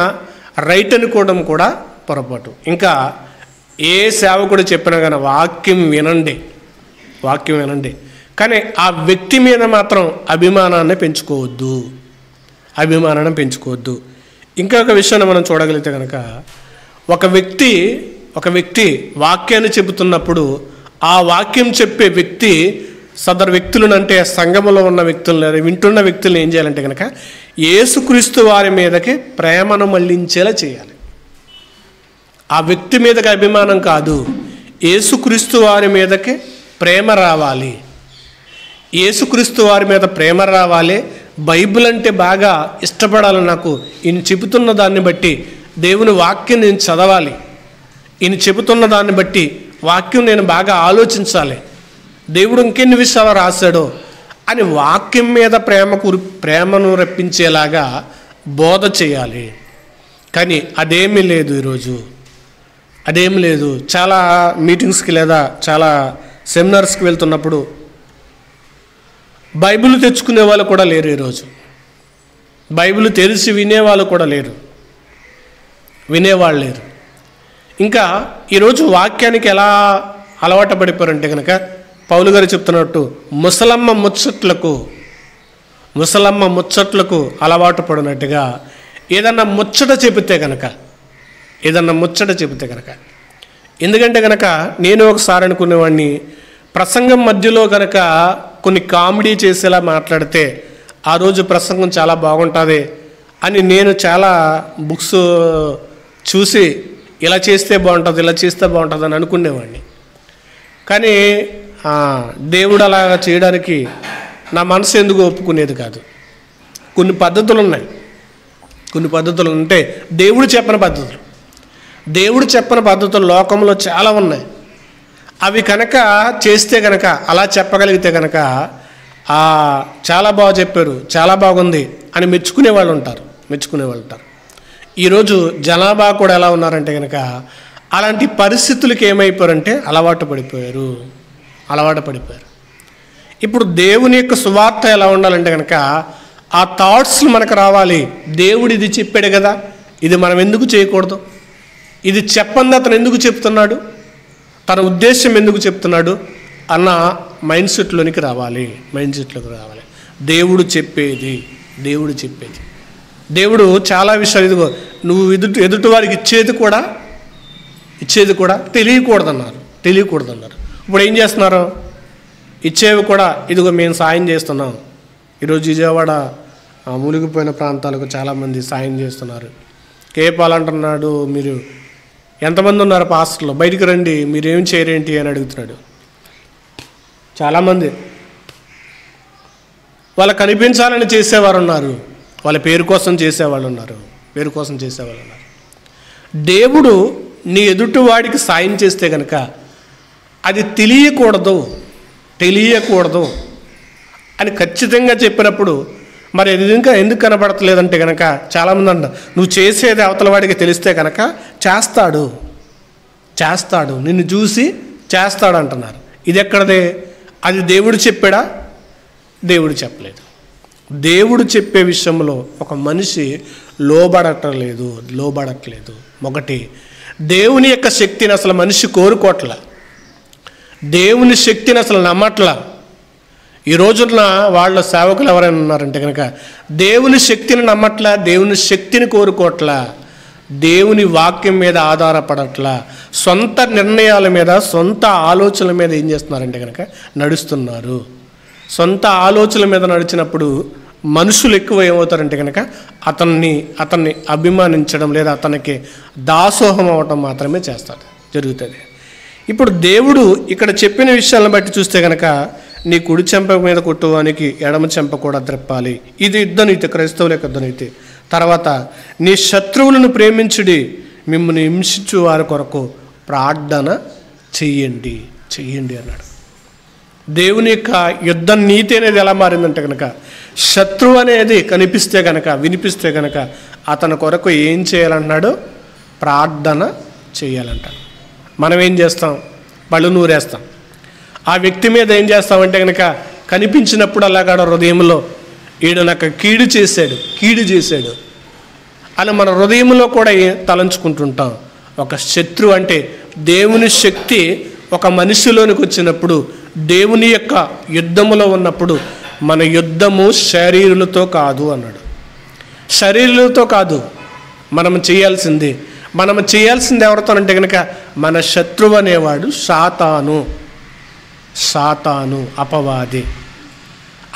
రైట్ అనుకోవడం కూడా పొరపాటు. ఇంకా ఏ సేవకుడు చెప్పినా కానీ వాక్యం వినండి, కానీ ఆ వ్యక్తి మీద మాత్రం అభిమానాన్ని పెంచుకోవద్దు. ఇంకొక విషయాన్ని మనం చూడగలిగితే కనుక ఒక వ్యక్తి వాక్యాన్ని చెబుతున్నప్పుడు ఆ వాక్యం చెప్పే వ్యక్తి సదరు వ్యక్తులను, అంటే సంఘములో ఉన్న వ్యక్తులను, వింటున్న వ్యక్తులను ఏం చేయాలంటే కనుక యేసుక్రీస్తు వారి మీదకి ప్రేమను మళ్లించేలా చేయాలి. ఆ వ్యక్తి మీదకి అభిమానం కాదు, యేసుక్రీస్తు వారి మీదకి ప్రేమ రావాలి. యేసుక్రీస్తు వారి మీద ప్రేమ రావాలి. బైబిల్ అంటే బాగా ఇష్టపడాలి. నాకు ఈయన చెబుతున్న దాన్ని బట్టి దేవుని వాక్యం నేను చదవాలి, ఈయన చెబుతున్న దాన్ని బట్టి వాక్యం నేను బాగా ఆలోచించాలి, దేవుడు ఇంకెన్ని విషయాలు రాశాడో అని వాక్యం మీద ప్రేమను రప్పించేలాగా బోధ చేయాలి. కానీ అదేమీ లేదు, ఈరోజు అదేమి లేదు. చాలా మీటింగ్స్కి లేదా చాలా సెమినార్స్కి వెళ్తున్నప్పుడు బైబిల్ తెచ్చుకునే వాళ్ళు కూడా లేరు. ఈరోజు బైబిల్ తెరిచి వినేవాళ్ళు కూడా లేరు, వినేవాళ్ళు లేరు. ఇంకా ఈరోజు వాక్యానికి ఎలా అలవాటు పడిపోయారంటే కనుక పౌలు గారు చెప్తున్నట్టు ముసలమ్మ ముచ్చట్లకు అలవాటు పడినట్టుగా ఏదన్నా ముచ్చట చెబితే కనుక ఎందుకంటే కనుక నేను ఒకసారి అనుకునేవాడిని, ప్రసంగం మధ్యలో కనుక కొన్ని కామెడీ చేసేలా మాట్లాడితే ఆ రోజు ప్రసంగం చాలా బాగుంటుంది అని నేను చాలా బుక్స్ చూసి ఇలా చేస్తే బాగుంటుంది అని అనుకునేవాడిని. కానీ దేవుడు అలా చేయడానికి నా మనసు ఎందుకు ఒప్పుకునేది కాదు. కొన్ని పద్ధతులు ఉన్నాయి, కొన్ని పద్ధతులు ఉంటే దేవుడు చెప్పని పద్ధతులు. దేవుడు చెప్పని పద్ధతులు లోకంలో చాలా ఉన్నాయి. అవి కనుక చేస్తే కనుక, అలా చెప్పగలిగితే కనుక చాలా బాగా చెప్పారు, చాలా బాగుంది అని మెచ్చుకునే వాళ్ళు ఉంటారు. ఈరోజు జనాభా కూడా ఎలా ఉన్నారంటే కనుక అలాంటి పరిస్థితులకి ఏమైపోయారంటే అలవాటు పడిపోయారు. ఇప్పుడు దేవుని యొక్క సువార్త ఎలా ఉండాలంటే కనుక ఆ థాట్స్ మనకు రావాలి. దేవుడు ఇది చెప్పాడు కదా, ఇది మనం ఎందుకు చేయకూడదు, ఇది చెప్పంది అతను ఎందుకు చెప్తున్నాడు, తన ఉద్దేశం ఎందుకు చెప్తున్నాడు అన్న మైండ్ సెట్లోకి రావాలి. దేవుడు చెప్పేది దేవుడు చాలా విషయాలు, ఇదిగో నువ్వు ఎదుటి వారికి ఇచ్చేది కూడా తెలియకూడదన్నారు. ఇప్పుడు ఏం చేస్తున్నారు? ఇచ్చేవి కూడా ఇదిగో మేము సాయం చేస్తున్నాం. ఈరోజు విజయవాడ మునిగిపోయిన ప్రాంతాలకు చాలామంది సాయం చేస్తున్నారు. కేపాల్ అంటున్నాడు, మీరు ఎంతమంది ఉన్నారు పాస్టర్లు, బయటికి రండి, మీరేం చేయరేంటి అని అడుగుతున్నాడు. చాలామంది వాళ్ళకి కనిపించాలని చేసేవారు ఉన్నారు, వాళ్ళ పేరు కోసం చేసేవాళ్ళు ఉన్నారు. దేవుడు నీ ఎదుటివాడికి సాయం చేస్తే కనుక అది తెలియకూడదు అని ఖచ్చితంగా చెప్పినప్పుడు మరి అది ఇంకా ఎందుకు కనబడతలేదంటే కనుక చాలామంది అంటారు, నువ్వు చేసేది అవతల వాడికి తెలిస్తే కనుక చేస్తాడు, నిన్ను చూసి చేస్తాడు అంటున్నారు. ఇది ఎక్కడదే? అది దేవుడు చెప్పాడా? దేవుడు చెప్పలేదు. దేవుడు చెప్పే విషయంలో ఒక మనిషి లోబడట్లేదు. ఒకటి, దేవుని యొక్క శక్తిని అసలు మనిషి కోరుకోవట్ల, దేవుని శక్తిని అసలు నమ్మట్ల. ఈ రోజున వాళ్ళ సేవకులు ఎవరైనా ఉన్నారంటే కనుక దేవుని శక్తిని నమ్మట్లా, దేవుని శక్తిని కోరుకోవట్లా, దేవుని వాక్యం మీద ఆధారపడట్లా, సొంత నిర్ణయాల మీద, సొంత ఆలోచనల మీద ఏం చేస్తున్నారంటే కనుక నడుస్తున్నారు. సొంత ఆలోచనల మీద నడిచినప్పుడు మనుషులు ఎక్కువ ఏమవుతారంటే కనుక అతన్ని అభిమానించడం లేదా అతనికి దాసోహం అవ్వటం మాత్రమే జరుగుతుంది. ఇప్పుడు దేవుడు ఇక్కడ చెప్పిన విషయాలను బట్టి చూస్తే కనుక నీ కుడి చెంప మీద కొట్టువానికి ఎడమ చెంప కూడా త్రెప్పాలి. ఇది యుద్ధనీతి, క్రైస్తవుల యొక్క యుద్ధనీతి. తర్వాత నీ శత్రువులను ప్రేమించుడి, మిమ్మల్ని హింసించు వారి కొరకు ప్రార్థన చెయ్యండి అన్నాడు. దేవుని యొక్క యుద్ధ నీతి అనేది ఎలా మారిందంటే కనుక శత్రువు అనేది కనిపిస్తే కనుక, వినిపిస్తే కనుక అతని కొరకు ఏం చేయాలన్నాడు? ప్రార్థన చేయాలంటాడు. మనం ఏం చేస్తాం? పళ్ళు నూరేస్తాం. ఆ వ్యక్తి మీద ఏం చేస్తామంటే కనుక కనిపించినప్పుడు అలాగా హృదయంలో ఈడు నాకు కీడు చేశాడు అని మన హృదయంలో కూడా తలంచుకుంటుంటాం. ఒక శత్రువు అంటే దేవుని శక్తి ఒక మనిషిలోనికి వచ్చినప్పుడు, దేవుని యొక్క యుద్ధములో ఉన్నప్పుడు మన యుద్ధము శరీరులతో కాదు అన్నాడు. శరీరులతో కాదు, మనం చేయాల్సింది ఎవరితోనంటే కనుక మన శత్రువు అనేవాడు సాతాను,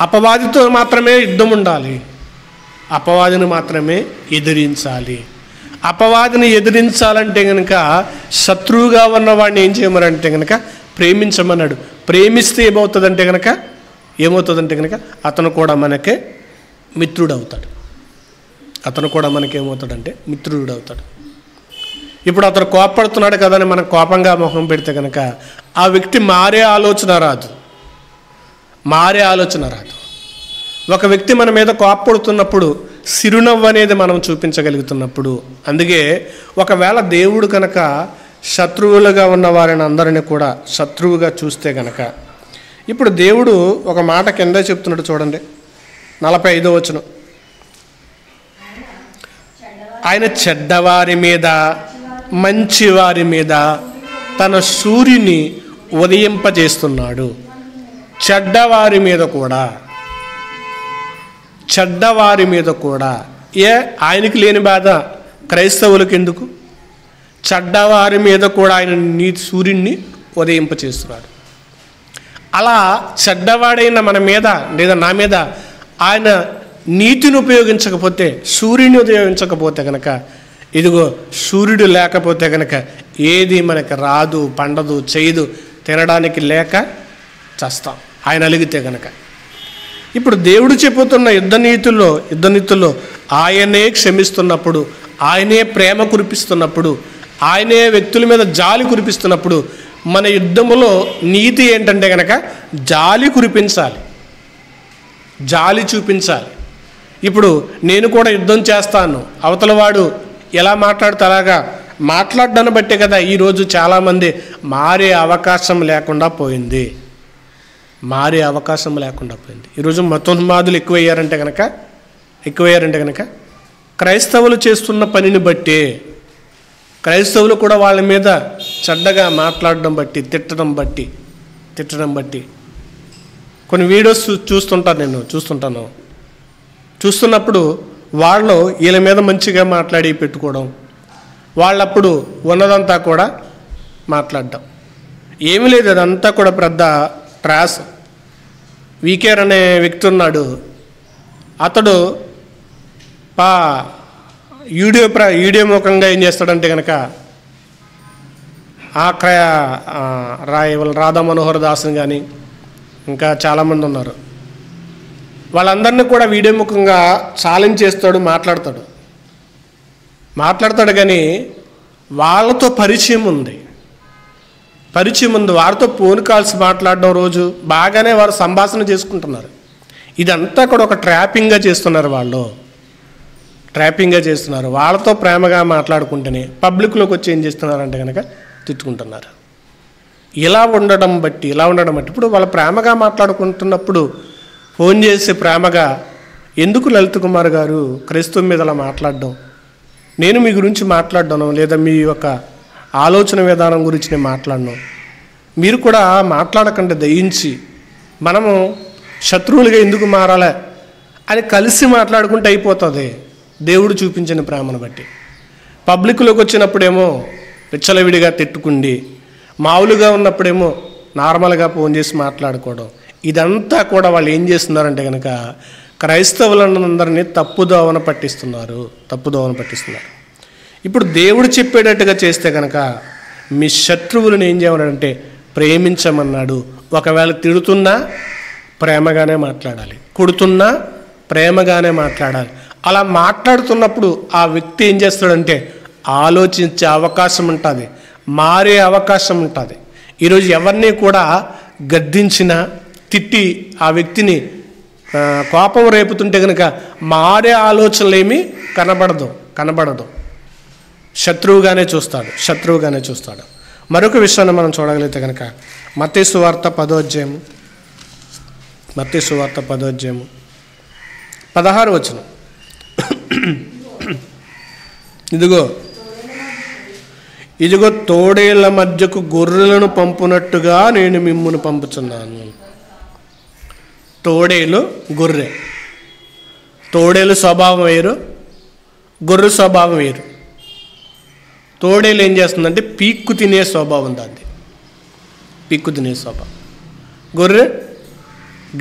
అపవాదితో మాత్రమే యుద్ధం ఉండాలి. అపవాదిని మాత్రమే ఎదిరించాలి. అపవాదిని ఎదిరించాలంటే కనుక శత్రువుగా ఉన్నవాడిని ఏం చేయమనంటే కనుక ప్రేమించమన్నాడు. ప్రేమిస్తే ఏమవుతుందంటే కనుక అతను కూడా మనకే మిత్రుడవుతాడు. మిత్రుడవుతాడు. ఇప్పుడు అతను కోపడుతున్నాడు కదా అని మనం కోపంగా మొహం పెడితే కనుక ఆ వ్యక్తి మారే ఆలోచన రాదు. ఒక వ్యక్తి మన మీద కోపడుతున్నప్పుడు సిరునవ్వు అనేది మనం చూపించగలుగుతున్నప్పుడు, అందుకే ఒకవేళ దేవుడు కనుక శత్రువులుగా ఉన్న వారిని అందరినీ కూడా శత్రువుగా చూస్తే కనుక, ఇప్పుడు దేవుడు ఒక మాట కింద చెప్తున్నాడు చూడండి, 45వ వచనం. ఆయన చెడ్డవారి మీద మంచివారి మీద తన సూర్యుని ఉదయింపజేస్తున్నాడు. చెడ్డవారి మీద కూడా ఆయనకి లేని బాధ క్రైస్తవులకు ఎందుకు? చెడ్డవారి మీద కూడా ఆయన సూర్యుడిని ఉదయింపచేస్తున్నాడు. అలా చెడ్డవాడైన మన మీద లేదా నా మీద ఆయన నీతిని ఉపయోగించకపోతే, సూర్యుని ఉపయోగించకపోతే కనుక, ఇదిగో సూర్యుడు లేకపోతే కనుక ఏది మనకి రాదు, పండదు, చేయదు, తినడానికి లేక చస్తాం ఆయన అలిగితే కనుక. ఇప్పుడు దేవుడు చెబుతున్న యుద్ధ నీతుల్లో ఆయనే క్షమిస్తున్నప్పుడు, ఆయనే ప్రేమ కురిపిస్తున్నప్పుడు, ఆయనే వ్యక్తుల మీద జాలి కురిపిస్తున్నప్పుడు మన యుద్ధములో నీతి ఏంటంటే కనుక జాలి కురిపించాలి, జాలి చూపించాలి. ఇప్పుడు నేను కూడా యుద్ధం చేస్తాను, అవతల వాడు ఎలా మాట్లాడితే అలాగా మాట్లాడడాన్ని బట్టే కదా ఈరోజు చాలామంది మారే అవకాశం లేకుండా పోయింది. ఈరోజు మతోన్మాదులు ఎక్కువయ్యారంటే కనుక క్రైస్తవులు చేస్తున్న పనిని బట్టి, క్రైస్తవులు కూడా వాళ్ళ మీద చెడ్డగా మాట్లాడడం బట్టి, తిట్టడం బట్టి కొన్ని వీడియోస్ చూస్తున్నప్పుడు వాళ్ళు వీళ్ళ మీద మంచిగా మాట్లాడి పెట్టుకోవడం, వాళ్ళప్పుడు ఉన్నదంతా కూడా మాట్లాడడం ఏమీ లేదు. అదంతా కూడా పెద్ద ట్రాస్. వీకేర్ అనే వ్యక్తి ఉన్నాడు, అతడు వీడియో ముఖంగా ఏం చేస్తాడంటే కనుక రాధా మనోహర్ దాస్ని కానీ ఇంకా చాలామంది ఉన్నారు, వాళ్ళందరినీ కూడా వీడియో ముఖంగా ఛాలెంజ్ చేస్తాడు, మాట్లాడతాడు కానీ వాళ్ళతో పరిచయం ఉంది, వారితో ఫోన్ కాల్స్ మాట్లాడడం రోజు బాగానే వారు సంభాషణ చేసుకుంటున్నారు. ఇదంతా కూడా ఒక ట్రాపింగ్గా చేస్తున్నారు, వాళ్ళతో ప్రేమగా మాట్లాడుకుంటేనే పబ్లిక్లోకి వచ్చి ఏం చేస్తున్నారంటే కనుక తిట్టుకుంటున్నారు. ఇలా ఉండడం బట్టి ఇప్పుడు వాళ్ళు ప్రేమగా మాట్లాడుకుంటున్నప్పుడు ఫోన్ చేసి ప్రేమగా, ఎందుకు లలిత్ కుమార్ గారు క్రైస్తవం మీద అలా మాట్లాడడం, నేను మీ గురించి మాట్లాడడం లేదా మీ యొక్క ఆలోచన విధానం గురించి నేను మాట్లాడను, మీరు కూడా మాట్లాడకండి దయించి, మనము శత్రువులుగా ఎందుకు మారాలి అని కలిసి మాట్లాడుకుంటే అయిపోతుంది. దేవుడు చూపించిన ప్రేమను బట్టి పబ్లిక్లోకి వచ్చినప్పుడేమో విచ్చలవిడిగా తిట్టుకుండి, మామూలుగా ఉన్నప్పుడేమో నార్మల్గా ఫోన్ చేసి మాట్లాడుకోవడం, ఇదంతా కూడా వాళ్ళు ఏం చేస్తున్నారంటే కనుక క్రైస్తవులందరినీ తప్పుదోవన పట్టిస్తున్నారు. ఇప్పుడు దేవుడు చెప్పేటట్టుగా చేస్తే కనుక మీ శత్రువులను ఏం చేయమన్నాడంటే ప్రేమించమన్నాడు. ఒకవేళ తిడుతున్నా ప్రేమగానే మాట్లాడాలి, కొడుతున్నా ప్రేమగానే మాట్లాడాలి. అలా మాట్లాడుతున్నప్పుడు ఆ వ్యక్తి ఏం చేస్తాడంటే ఆలోచించే అవకాశం ఉంటుంది, మారే అవకాశం ఉంటుంది. ఈరోజు ఎవరిని కూడా గద్దించినా తిట్టి ఆ వ్యక్తిని కోపం రేపుతుంటే కనుక మారే ఆలోచనలు ఏమీ కనబడదు, శత్రువుగానే చూస్తాడు. మరొక విషయాన్ని మనం చూడగలిగితే కనుక మత్తయి సువార్త 10వ అధ్యాయము 16వ వచనం. ఇదిగో తోడేళ్ల మధ్యకు గొర్రెలను పంపునట్టుగా నేను మిమ్మును పంపుచున్నాను. తోడేలు స్వభావం వేరు, గొర్రె స్వభావం వేరు. తోడేలు ఏం చేస్తుందంటే పీక్కు తినే స్వభావం దాన్ని, గొర్రె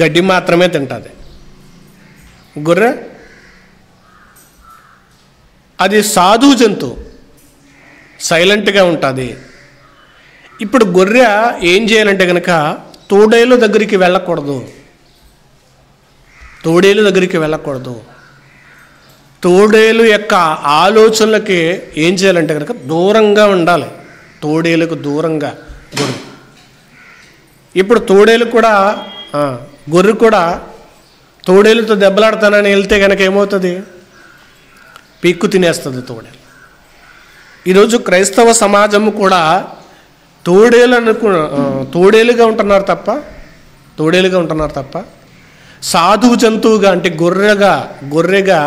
గడ్డి మాత్రమే తింటుంది. గొర్రె అది సాధువు జంతువు, సైలెంట్గా ఉంటుంది. ఇప్పుడు గొర్రె ఏం చేయాలంటే కనుక తోడేలు దగ్గరికి వెళ్ళకూడదు. తోడేలు యొక్క ఆలోచనలకి ఏం చేయాలంటే కనుక దూరంగా ఉండాలి, తోడేలుకు దూరంగా గొర్రె. ఇప్పుడు గొర్రె కూడా తోడేలుతో దెబ్బలాడతానని వెళ్తే కనుక ఏమవుతుంది, పీక్కు తినేస్తుంది తోడేలు. ఈరోజు క్రైస్తవ సమాజం కూడా తోడేలుగా ఉంటున్నారు తప్ప సాధువు జంతువుగా అంటే గొర్రెగా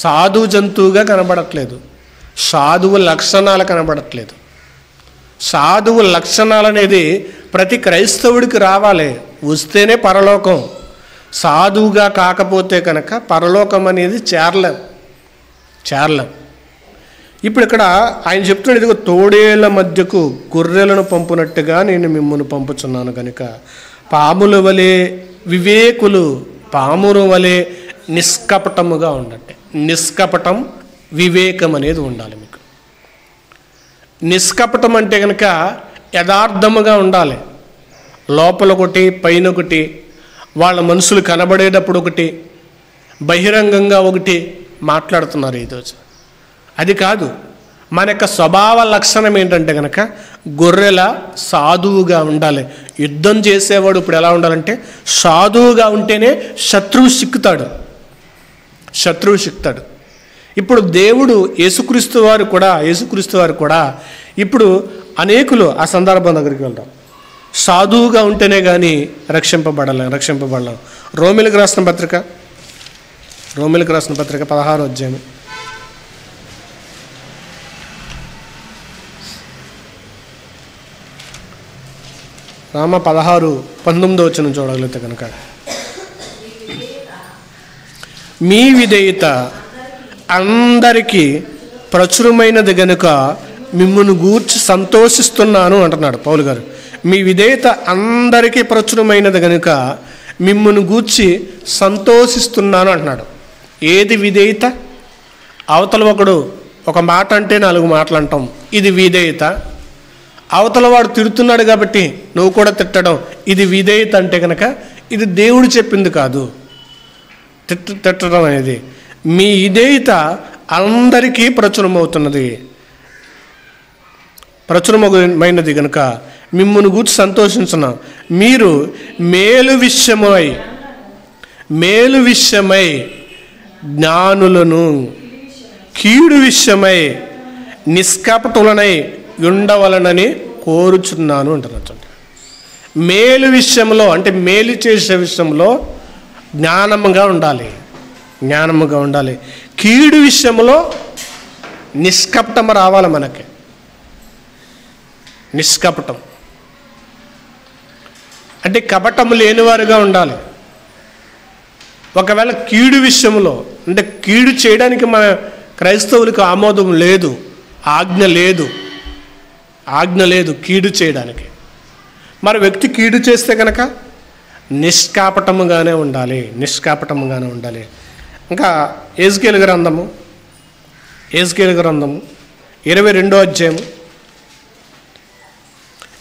సాధువు జంతువుగా కనబడట్లేదు, సాధువు లక్షణాలు కనబడట్లేదు. సాధువు లక్షణాలు అనేది ప్రతి క్రైస్తవుడికి రావాలి, వస్తేనే పరలోకం. సాధువుగా కాకపోతే కనుక పరలోకం అనేది చేరలేం. ఇప్పుడు ఇక్కడ ఆయన చెప్తున్నాడు, ఇదిగో తోడేళ్ల మధ్యకు గొర్రెలను పంపునట్టుగా నేను మిమ్మల్ని పంపుచున్నాను కనుక పాముల వలె వివేకులు, పాముల వలె నిష్కపటముగా ఉండండి. నిష్కపటం, వివేకం అనేది ఉండాలి మీకు. నిష్కపటం అంటే కనుక యథార్థముగా ఉండాలి, లోపల ఒకటి పైన ఒకటి వాళ్ళ మనుషులు కనబడేటప్పుడు ఒకటి, బహిరంగంగా ఒకటి మాట్లాడుతున్నారు ఈరోజు. అది కాదు. మన యొక్క స్వభావ లక్షణం ఏంటంటే కనుక గొర్రెల సాధువుగా ఉండాలి. యుద్ధం చేసేవాడు ఇప్పుడు ఎలా ఉండాలంటే సాధువుగా ఉంటేనే శత్రువు సిక్కుతాడు. ఇప్పుడు దేవుడు యేసుక్రీస్తు వారు కూడా ఇప్పుడు అనేకులు ఆ సందర్భం దగ్గరికి వెళ్తాం. సాధువుగా ఉంటేనే కానీ రక్షింపబడలేం. రోమిలకు రాసిన పత్రిక 16వ అధ్యాయం రామ 16:19 వచ్చిన చూడగలిగితే కనుక, మీ విధేయత అందరికీ ప్రచురమైనది గనుక మిమ్మును గూర్చి సంతోషిస్తున్నాను అంటున్నాడు పౌలు గారు. మీ విధేయత అందరికీ ప్రచురమైనది గనుక మిమ్మును గూర్చి సంతోషిస్తున్నాను అంటున్నాడు. ఏది విధేయత? అవతల ఒకడు ఒక మాట అంటే 4 మాటలు అంటాం, ఇది విధేయత. అవతల వాడు తిడుతున్నాడు కాబట్టి నువ్వు కూడా తిట్టడం, ఇది విధేయత అంటే కనుక ఇది దేవుడు చెప్పింది కాదు. తిట్టడం అనేది మీ విధేయత అందరికీ ప్రచురమైనది కనుక మిమ్మును గూర్చి సంతోషించున్నాం. మీరు మేలు విషయమై జ్ఞానులను, కీడు విషయమై నిష్కపటులనై ఉండవలనని కోరుచున్నాను అంటున్నారు. మేలు విషయంలో అంటే మేలు చేసే విషయంలో జ్ఞానముగా ఉండాలి. కీడు విషయంలో నిష్కపటం రావాలి. మనకి నిష్కపటం అంటే కపటము లేనివారుగా ఉండాలి. ఒకవేళ కీడు విషయంలో అంటే కీడు చేయడానికి మన క్రైస్తవులకు ఆమోదం లేదు, ఆజ్ఞ లేదు కీడు చేయడానికి. మరి వ్యక్తి కీడు చేస్తే కనుక నిష్కపటముగానే ఉండాలి. ఇంకా యెహెజ్కేలు గ్రంథము 22వ అధ్యాయము,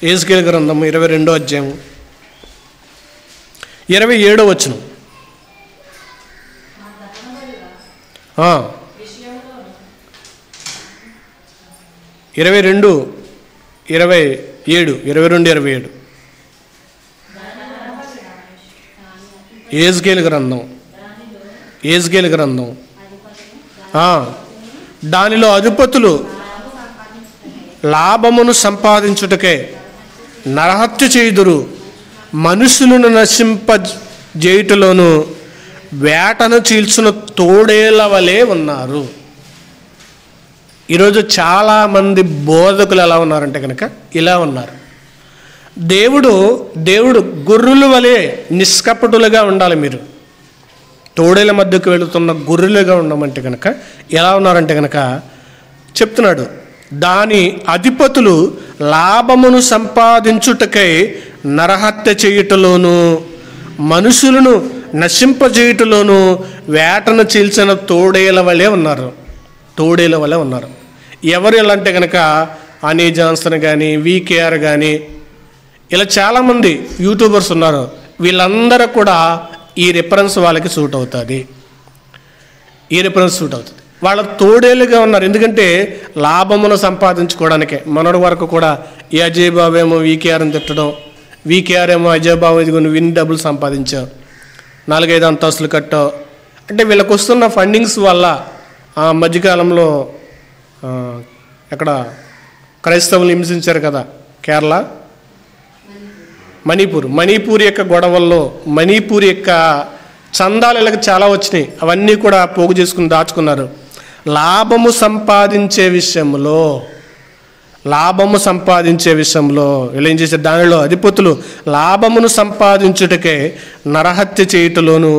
యెహెజ్కేలు గ్రంథము 22వ అధ్యాయము 27వ వచనం. 22:27 యెహెజ్కేలు గ్రంథం దానిలో అధిపతులు లాభమును సంపాదించుటకే నరహత్య చేయుదురు, మనుషులను నశింపజేయుటలోను వేటను చీల్చిన తోడేళ్ల వలె ఉన్నారు. ఈరోజు చాలామంది బోధకులు ఎలా ఉన్నారంటే కనుక ఇలా ఉన్నారు. దేవుడు గొర్రెల వలె నిష్కపటులుగా ఉండాలి. మీరు తోడేల మధ్యకు వెళుతున్న గొర్రెలుగా ఉండమంటే కనుక ఎలా ఉన్నారంటే కనుక చెప్తున్నాడు. దాని అధిపతులు లాభమును సంపాదించుటకై నరహత్య చేయుటలోను మనుషులను నశింపజేయుటలోను వేటను చీల్చిన తోడేల వలె ఉన్నారు. ఎవరు ఎలా అంటే కనుక అనీ జాన్సన్ కానీ, వీకేఆర్ కానీ, ఇలా చాలామంది యూట్యూబర్స్ ఉన్నారు. వీళ్ళందరూ కూడా ఈ రిఫరెన్స్ వాళ్ళకి సూట్ అవుతుంది. వాళ్ళ తోడేలుగా ఉన్నారు. ఎందుకంటే లాభమును సంపాదించుకోవడానికే. మొన్నటి వరకు కూడా ఈ అజయ్ బాబు ఏమో వీకేఆర్ అని తిట్టడం, వీకేఆర్ ఏమో అజయ్ బాబు ఇదిగో నువ్వు ఇన్ని డబ్బులు సంపాదించావు, 4-5 అంతస్తులు కట్టావు అంటే వీళ్ళకి వస్తున్న ఫండింగ్స్ వల్ల ఆ మధ్యకాలంలో ఎక్కడ క్రైస్తవులు హింసించారు కదా, కేరళ, మణిపూర్ యొక్క గొడవల్లో మణిపూర్ యొక్క చందాలు వీళ్ళకి చాలా వచ్చినాయి. అవన్నీ కూడా పోగు చేసుకుని దాచుకున్నారు. లాభము సంపాదించే విషయంలో వీళ్ళు ఏం చేశారు? దానిలో అధిపతులు లాభమును సంపాదించుటకే నరహత్య చేయుటలోను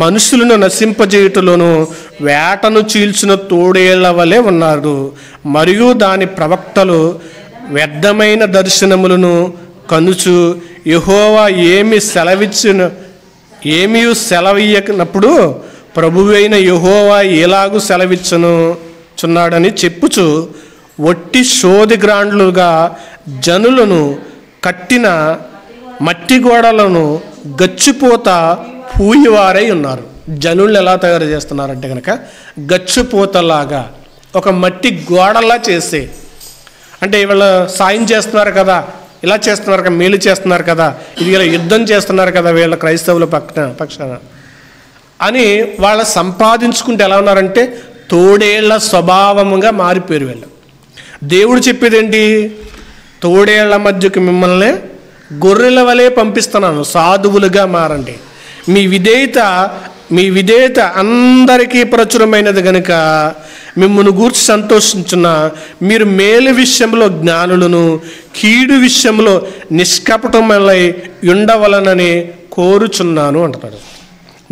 మనుషులను నశింపజేయుటలోను వేటను చీల్చిన తోడేళ్ల వలె ఉన్నారు. మరియు దాని ప్రవక్తలు వ్యర్థమైన దర్శనములను కనుచు యెహోవా ఏమీ సెలవీయనప్పుడు ప్రభువైన యెహోవా ఎలాగూ సెలవిచ్చుచున్నాడని చెప్పుచు ఒట్టి శోధి గ్రాండ్లుగా జనులను కట్టిన మట్టి గోడలను గచ్చిపోత పూయివారై ఉన్నారు. జనులు ఎలా తయారు చేస్తున్నారంటే కనుక గచ్చిపోతలాగా ఒక మట్టి గోడలా చేసి, అంటే వీళ్ళు సాయం చేస్తున్నారు కదా, ఇలా చేస్తున్నారు కదా, మేలు చేస్తున్నారు కదా, ఇది ఇలా యుద్ధం చేస్తున్నారు కదా వీళ్ళ క్రైస్తవుల పక్షాన అని వాళ్ళ సంపాదించుకుంటే ఎలా ఉన్నారంటే తోడేళ్ల స్వభావముగా మారిపోయారు వీళ్ళు. దేవుడు చెప్పేది ఏంటి? తోడేళ్ల మధ్యకి మిమ్మల్ని గొర్రెల వలె పంపిస్తున్నాను, సాధువులుగా మారండి. మీ విధేయత అందరికీ ప్రచురమైనది కనుక మిమ్మల్ని గూర్చి సంతోషించున్న మీరు మేలు విషయంలో జ్ఞానులను, కీడు విషయంలో నిష్కపటమై ఉండవలనని కోరుచున్నాను అంటున్నాడు.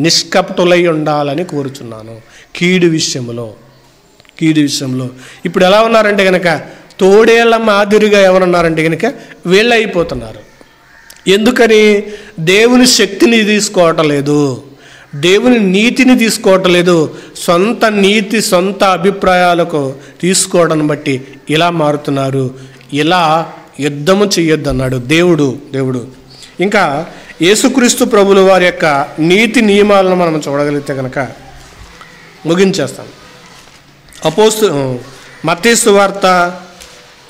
నిష్కపటులై ఉండాలని కోరుచున్నాను కీడు విషయంలో. ఇప్పుడు ఎలా ఉన్నారంటే కనుక తోడేళ్ల మాదిరిగా ఎవరున్నారంటే కనుక వీళ్ళు అయిపోతున్నారు. ఎందుకని? దేవుని శక్తిని తీసుకోవటం లేదు, దేవుని నీతిని తీసుకోవటం లేదు, సొంత నీతి సొంత అభిప్రాయాలకు తీసుకోవడం బట్టి ఇలా మారుతున్నారు. ఇలా యుద్ధము చెయ్యొద్దన్నాడు దేవుడు. ఇంకా యేసుక్రీస్తు ప్రభుల వారి యొక్క నీతి నియమాలను మనం చూడగలిగితే కనుక ముగించేస్తాం. మత్తయి సువార్త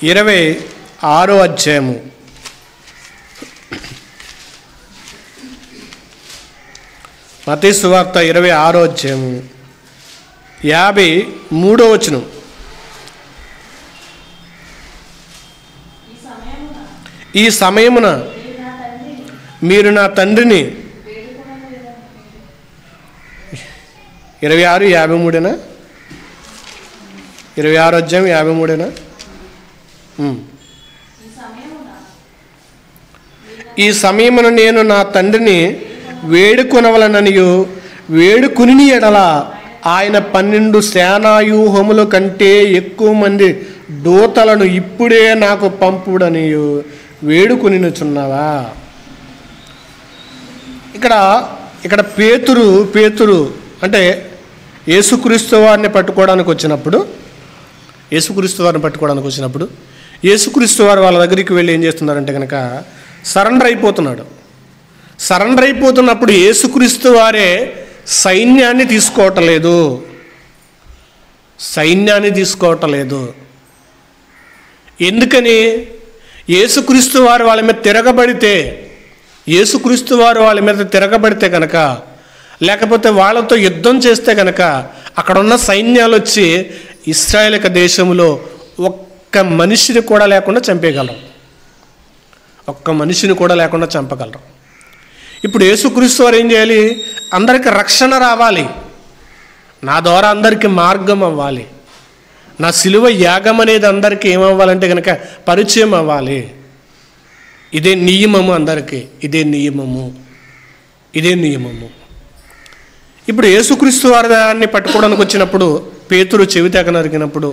26వ అధ్యాయము 26వ అధ్యాయము 53వ వచనం. ఈ సమయమున మీరు నా తండ్రిని 26, 53 26వ అధ్యాయం 53. ఈ సమయమున నేను నా తండ్రిని వేడుకొనవలననియు వేడుకుని ఎడల ఆయన 12 సేనాయూహముల కంటే ఎక్కువ మంది దూతలను ఇప్పుడే నాకు పంపుడనియు వేడుకొనిచున్నావా? ఇక్కడ పేతురు అంటే యేసుక్రీస్తు వారిని పట్టుకోవడానికి వచ్చినప్పుడు యేసుక్రీస్తు వారు వాళ్ళ దగ్గరికి వెళ్ళి ఏం చేస్తున్నారంటే కనుక సరెండర్ అయిపోతున్నప్పుడు యేసుక్రీస్తు వారే సైన్యాన్ని తీసుకోవటం లేదు. ఎందుకని? యేసుక్రీస్తు వారు వాళ్ళ మీద తిరగబడితే కనుక, లేకపోతే వాళ్ళతో యుద్ధం చేస్తే కనుక అక్కడ ఉన్న సైన్యాలు వచ్చి ఇశ్రాయేలు దేశంలో ఒక్క మనిషిని కూడా లేకుండా చంపగలరు. ఇప్పుడు యేసుక్రీస్తు వారు ఏం చేయాలి? అందరికీ రక్షణ రావాలి, నా ద్వారా అందరికీ మార్గం అవ్వాలి, నా సిలువ యాగం అనేది అందరికీ ఏమవ్వాలంటే కనుక పరిచయం అవ్వాలి. ఇదే నియమము, అందరికీ ఇదే నియమము. ఇప్పుడు యేసుక్రీస్తు వారి దాన్ని పట్టుకోవడానికి వచ్చినప్పుడు పేతురు చెవి తెగ నరికినప్పుడు,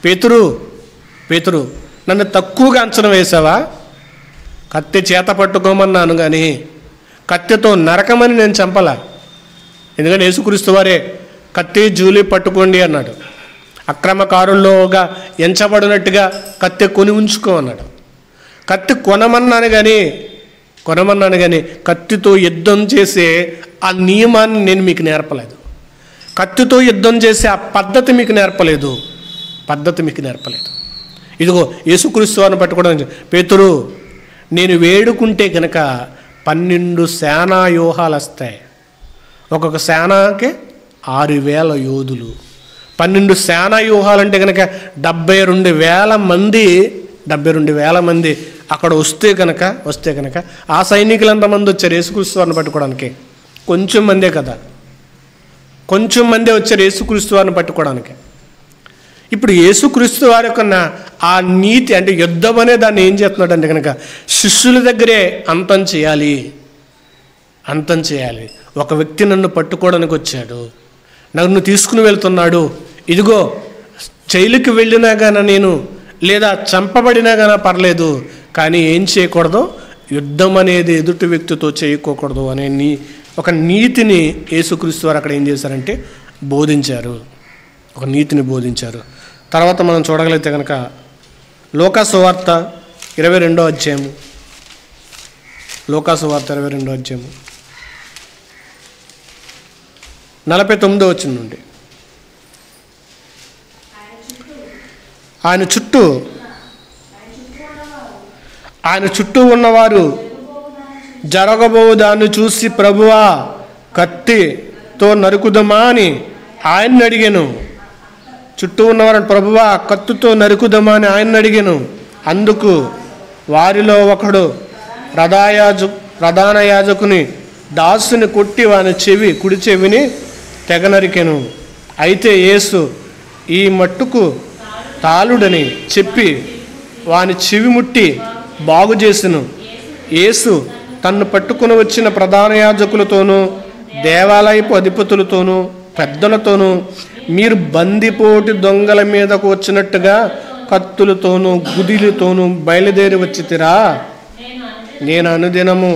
పేతురు నన్ను తక్కువగా అంచనా వేసావా? కత్తి చేత పట్టుకోమన్నాను కానీ కత్తితో నరకమని నేను చంపలా. ఎందుకంటే యేసుక్రీస్తు వారే కత్తి జూలి పట్టుకోండి అన్నాడు. అక్రమకారుల్లోగా ఎంచబడినట్టుగా కత్తి కొని ఉంచుకో అన్నాడు. కత్తి కొనమన్నాను కానీ కత్తితో యుద్ధం చేసే ఆ నియమాన్ని నేను మీకు నేర్పలేదు. కత్తితో యుద్ధం చేసే ఆ పద్ధతి మీకు నేర్పలేదు. ఇదిగో యేసుక్రీస్తు వారిని పట్టుకోవడం. పేతురు, నేను వేడుకుంటే కనుక 12 సేనా వ్యూహాలు వస్తాయి. ఒక్కొక్క సేనాకి 6,000 యోధులు. 12 సేనా వ్యూహాలంటే కనుక 72,000 మంది అక్కడ వస్తే కనుక ఆ సైనికులు ఎంతమంది వచ్చారు యేసుక్రీస్తు వారిని పట్టుకోవడానికి? కొంచెం మందే వచ్చారు యేసుక్రీస్తు వారిని పట్టుకోవడానికి. ఇప్పుడు యేసుక్రీస్తు వారి యొక్క ఆ నీతి అంటే యుద్ధం అనే దాన్ని ఏం చేస్తున్నాడు అంటే కనుక శిష్యుల దగ్గరే అంతం చేయాలి. ఒక వ్యక్తి నన్ను పట్టుకోవడానికి వచ్చాడు, నన్ను తీసుకుని వెళ్తున్నాడు. ఇదిగో జైలుకి వెళ్ళినా గాన నేను, లేదా చంపబడినా గాన పర్లేదు, కానీ ఏం చేయకూడదు? యుద్ధం అనేది ఎదుటి వ్యక్తితో చేయకూడదు అనే ఒక నీతిని యేసుక్రీస్తు వారు అక్కడ ఏం చేశారంటే బోధించారు. ఒక నీతిని బోధించారు. తర్వాత మనం చూడగలిగితే కనుక లూకాసు వార్త 22వ అధ్యాయము 49వ వచనం నుండి. ఆయన చుట్టూ ఉన్నవారు జరగబోవు దాన్ని చూసి, ప్రభువా కత్తితో నరుకుదమా అని ఆయన్ని అడిగాను. చుట్టూ ఉన్నవారు, ప్రభువా కత్తితో నరుకుదమా అని ఆయన్ని అడిగాను. అందుకు వారిలో ఒకడు ప్రధాన యాజకుని దాసుని కొట్టి వాని కుడి చెవిని తెగ నరికెను. అయితే యేసు ఈ మట్టుకు తాళుడని చెప్పి వాని చెవి ముట్టి బాగు చేసెను. యేసు తన్ను పట్టుకుని వచ్చిన ప్రధాన యాజకులతోనూ దేవాలయపు అధిపతులతోనూ పెద్దలతోనూ, మీరు బందిపోటు దొంగల మీదకు వచ్చినట్టుగా కత్తులతోనూ గుదిలతోనూ బయలుదేరి వచ్చితిరా? నేను అనుదినము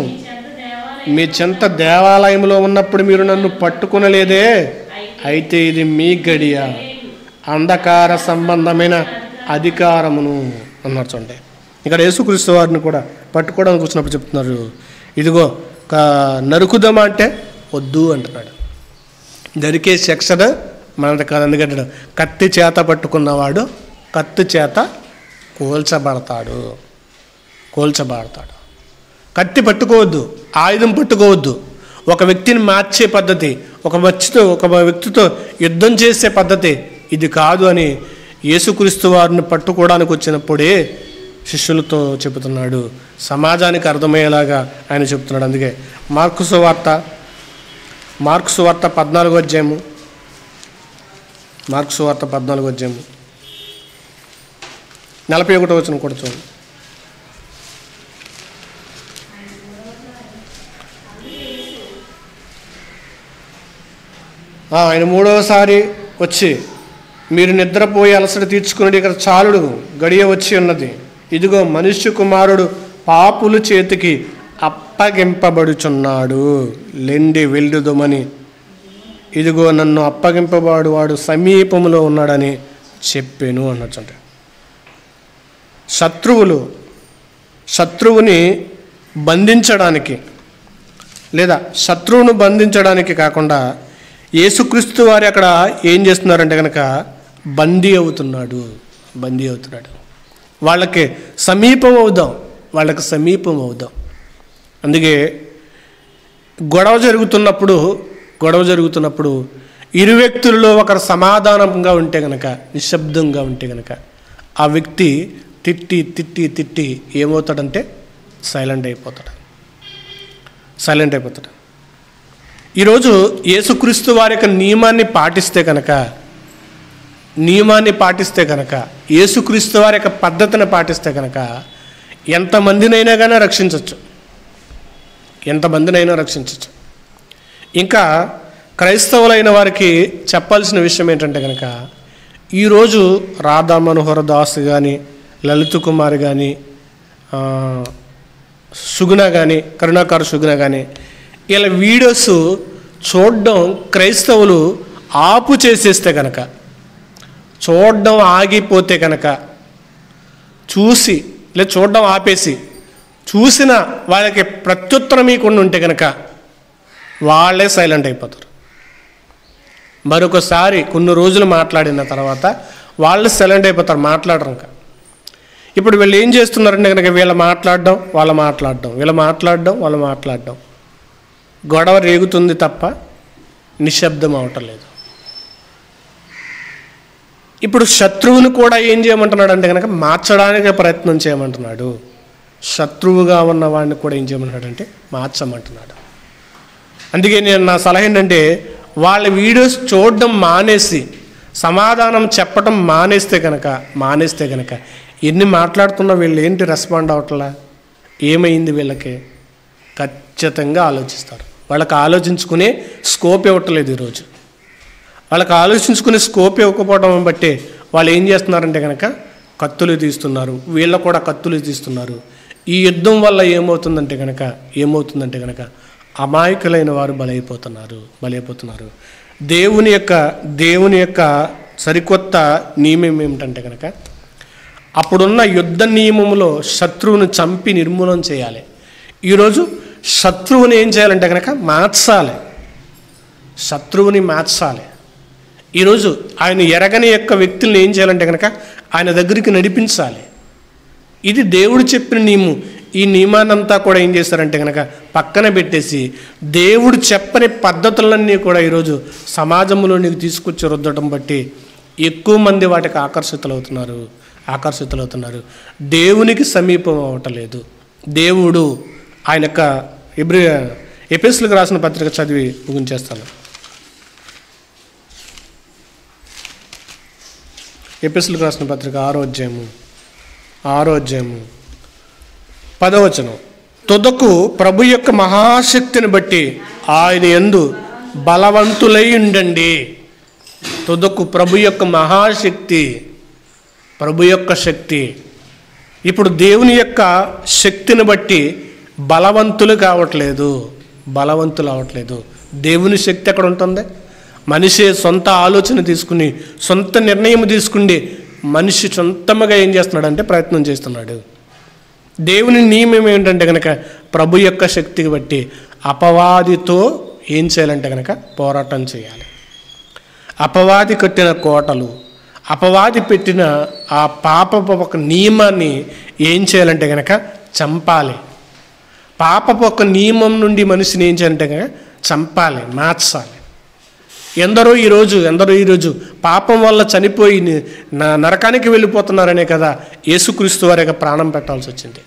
మీ చెంత దేవాలయంలో ఉన్నప్పుడు మీరు నన్ను పట్టుకునలేదే. అయితే ఇది మీ గడియ, అంధకార సంబంధమైన అధికారమును అన్నారు. చూడండి, ఇక్కడ యేసుక్రీస్తు వారిని కూడా పట్టుకోవడానికి వచ్చినప్పుడు చెప్తున్నారు, ఇదిగో నరుకుదమా అంటే వద్దు అంటున్నాడు. నరికే శిక్షణ మనది కాదు. ఎందుకంటే కత్తి చేత పట్టుకున్నవాడు కత్తి చేత కోల్చబడతాడు. కత్తి పట్టుకోవద్దు, ఆయుధం పట్టుకోవద్దు. ఒక వ్యక్తిని మార్చే పద్ధతి, ఒక వ్యక్తితో యుద్ధం చేసే పద్ధతి ఇది కాదు అని యేసుక్రీస్తు వారిని పట్టుకోవడానికి వచ్చినప్పుడే శిష్యులతో చెబుతున్నాడు. సమాజానికి అర్థమయ్యేలాగా ఆయన చెప్తున్నాడు. అందుకే మార్కు సువార్త 14వ అధ్యాయము, మార్కు సువార్త 14వ అధ్యాయము 41వ వచనం కూడా చూడండి. ఆయన మూడవసారి వచ్చి, మీరు నిద్రపోయి అలసట తీర్చుకుని ఇక్కడ చాలుడు గడియ వచ్చి ఉన్నది. ఇదిగో మనుష్య కుమారుడు పాపుల చేతికి అప్పగింపబడుచున్నాడు, లెండి వెళ్ళుదమని. ఇదిగో నన్ను అప్పగింపబడు వాడు సమీపంలో ఉన్నాడని చెప్పాను అన్నట్టు. శత్రువుని బంధించడానికి లేదా శత్రువును బంధించడానికి కాకుండా యేసుక్రీస్తు వారి అక్కడ ఏం చేస్తున్నారంటే కనుక బందీ అవుతున్నాడు. వాళ్ళకి సమీపం అవుదాం. అందుకే గొడవ జరుగుతున్నప్పుడు ఇరు వ్యక్తులలో ఒకరు సమాధానంగా ఉంటే కనుక, నిశ్శబ్దంగా ఉంటే కనుక, ఆ వ్యక్తి తిట్టి ఏమవుతాడంటే సైలెంట్ అయిపోతాడు. ఈరోజు యేసుక్రీస్తు వారి యొక్క నియమాన్ని పాటిస్తే కనుక యేసుక్రీస్తు వారి యొక్క పద్ధతిని పాటిస్తే కనుక ఎంతమందినైనా కానీ రక్షించవచ్చు. ఇంకా క్రైస్తవులైన వారికి చెప్పాల్సిన విషయం ఏంటంటే కనుక, ఈరోజు రాధా మనోహర దాస్ కానీ, లలిత్ కుమార్ కానీ, సుగుణ కానీ, కరుణాకర్ సుగుణ కానీ, ఇలా వీడియోస్ చూడడం క్రైస్తవులు ఆపు చేసేస్తే కనుక, చూడడం ఆగిపోతే కనుక, చూడడం ఆపేసి చూసిన వాళ్ళకి ప్రత్యుత్తరం ఇవ్వకుండా ఉంటే కనుక వాళ్ళే సైలెంట్ అయిపోతారు. మరొకసారి కొన్ని రోజులు మాట్లాడిన తర్వాత వాళ్ళు సైలెంట్ అయిపోతారు, మాట్లాడరు. ఇంకా ఇప్పుడు వీళ్ళు ఏం చేస్తున్నారంటే కనుక వీళ్ళు మాట్లాడడం వాళ్ళు మాట్లాడడం గొడవ రేగుతుంది తప్ప నిశ్శబ్దం అవటం లేదు. ఇప్పుడు శత్రువుని కూడా ఏం చేయమంటున్నాడు అంటే కనుక మార్చడానికి ప్రయత్నం చేయమంటున్నాడు. శత్రువుగా ఉన్న వాడిని కూడా ఏం చేయమంటున్నాడంటే మార్చమంటున్నాడు. అందుకే నేను నా సలహా ఏంటంటే, వాళ్ళ వీడియోస్ చూడడం మానేసి సమాధానం చెప్పడం మానేస్తే కనుక ఎన్ని మాట్లాడుతున్నా వీళ్ళు ఏంటి రెస్పాండ్ అవట్లా, ఏమైంది వీళ్ళకి ఖచ్చితంగా ఆలోచిస్తారు. వాళ్ళకి ఆలోచించుకునే స్కోప్ ఇవ్వట్లేదు ఈరోజు. వాళ్ళకి ఆలోచించుకునే స్కోప్ ఇవ్వకపోవడం బట్టి వాళ్ళు ఏం చేస్తున్నారంటే కనుక కత్తులు తీస్తున్నారు, వీళ్ళు కూడా కత్తులు తీస్తున్నారు. ఈ యుద్ధం వల్ల ఏమవుతుందంటే కనుక అమాయకులైన వారు బలైపోతున్నారు. దేవుని యొక్క సరికొత్త నియమం ఏమిటంటే కనుక, అప్పుడున్న యుద్ధ నియమంలో శత్రువును చంపి నిర్మూలన చేయాలి. ఈరోజు శత్రువుని ఏం చేయాలంటే కనుక మార్చాలి. శత్రువుని మార్చాలి. ఈరోజు ఆయన ఎరగని యొక్క వ్యక్తులను ఏం చేయాలంటే కనుక ఆయన దగ్గరికి నడిపించాలి. ఇది దేవుడు చెప్పిన నియమం. ఈ నియమాన్నంతా కూడా ఏం చేస్తారంటే కనుక పక్కన పెట్టేసి దేవుడు చెప్పని పద్ధతులన్నీ కూడా ఈరోజు సమాజంలోనికి తీసుకొచ్చి రుద్దడం బట్టి ఎక్కువ మంది వాటికి ఆకర్షితులవుతున్నారు. దేవునికి సమీపం అవ్వటలేదు. దేవుడు ఆయన యొక్క ఎఫెసీయులకు రాసిన పత్రిక చదివి ముగించేస్తాను. ఎఫెసీయులకు రాసిన పత్రిక 6వ అధ్యాయము 10వ వచనం. తుదకు ప్రభు యొక్క మహాశక్తిని బట్టి ఆయన యందు బలవంతులై ఉండండి. తుదకు ప్రభు యొక్క మహాశక్తి, ప్రభు యొక్క శక్తి. ఇప్పుడు దేవుని యొక్క శక్తిని బట్టి బలవంతులు అవట్లేదు. దేవుని శక్తి ఎక్కడ ఉంటుంది? మనిషి సొంత ఆలోచన తీసుకుని సొంత నిర్ణయం తీసుకుని మనిషి సొంతముగా ఏం చేస్తున్నాడంటే ప్రయత్నం చేస్తున్నాడు. దేవుని నియమం ఏంటంటే కనుక ప్రభు యొక్క శక్తికి బట్టి అపవాదితో ఏం చేయాలంటే కనుక పోరాటం చేయాలి. అపవాది కట్టిన కోటలు, అపవాది పెట్టిన ఆ పాపపు ఒక నియమాన్ని ఏం చేయాలంటే కనుక చంపాలి. పాపపు ఒక నియమం నుండి మనిషిని ఏం చేయాలంటే కనుక చంపాలి, మార్చాలి. ఎందరో ఈరోజు పాపం వల్ల చనిపోయి నరకానికి వెళ్ళిపోతున్నారనే కదా యేసుక్రీస్తు వారి యొక్క ప్రాణం పెట్టాల్సి వచ్చింది.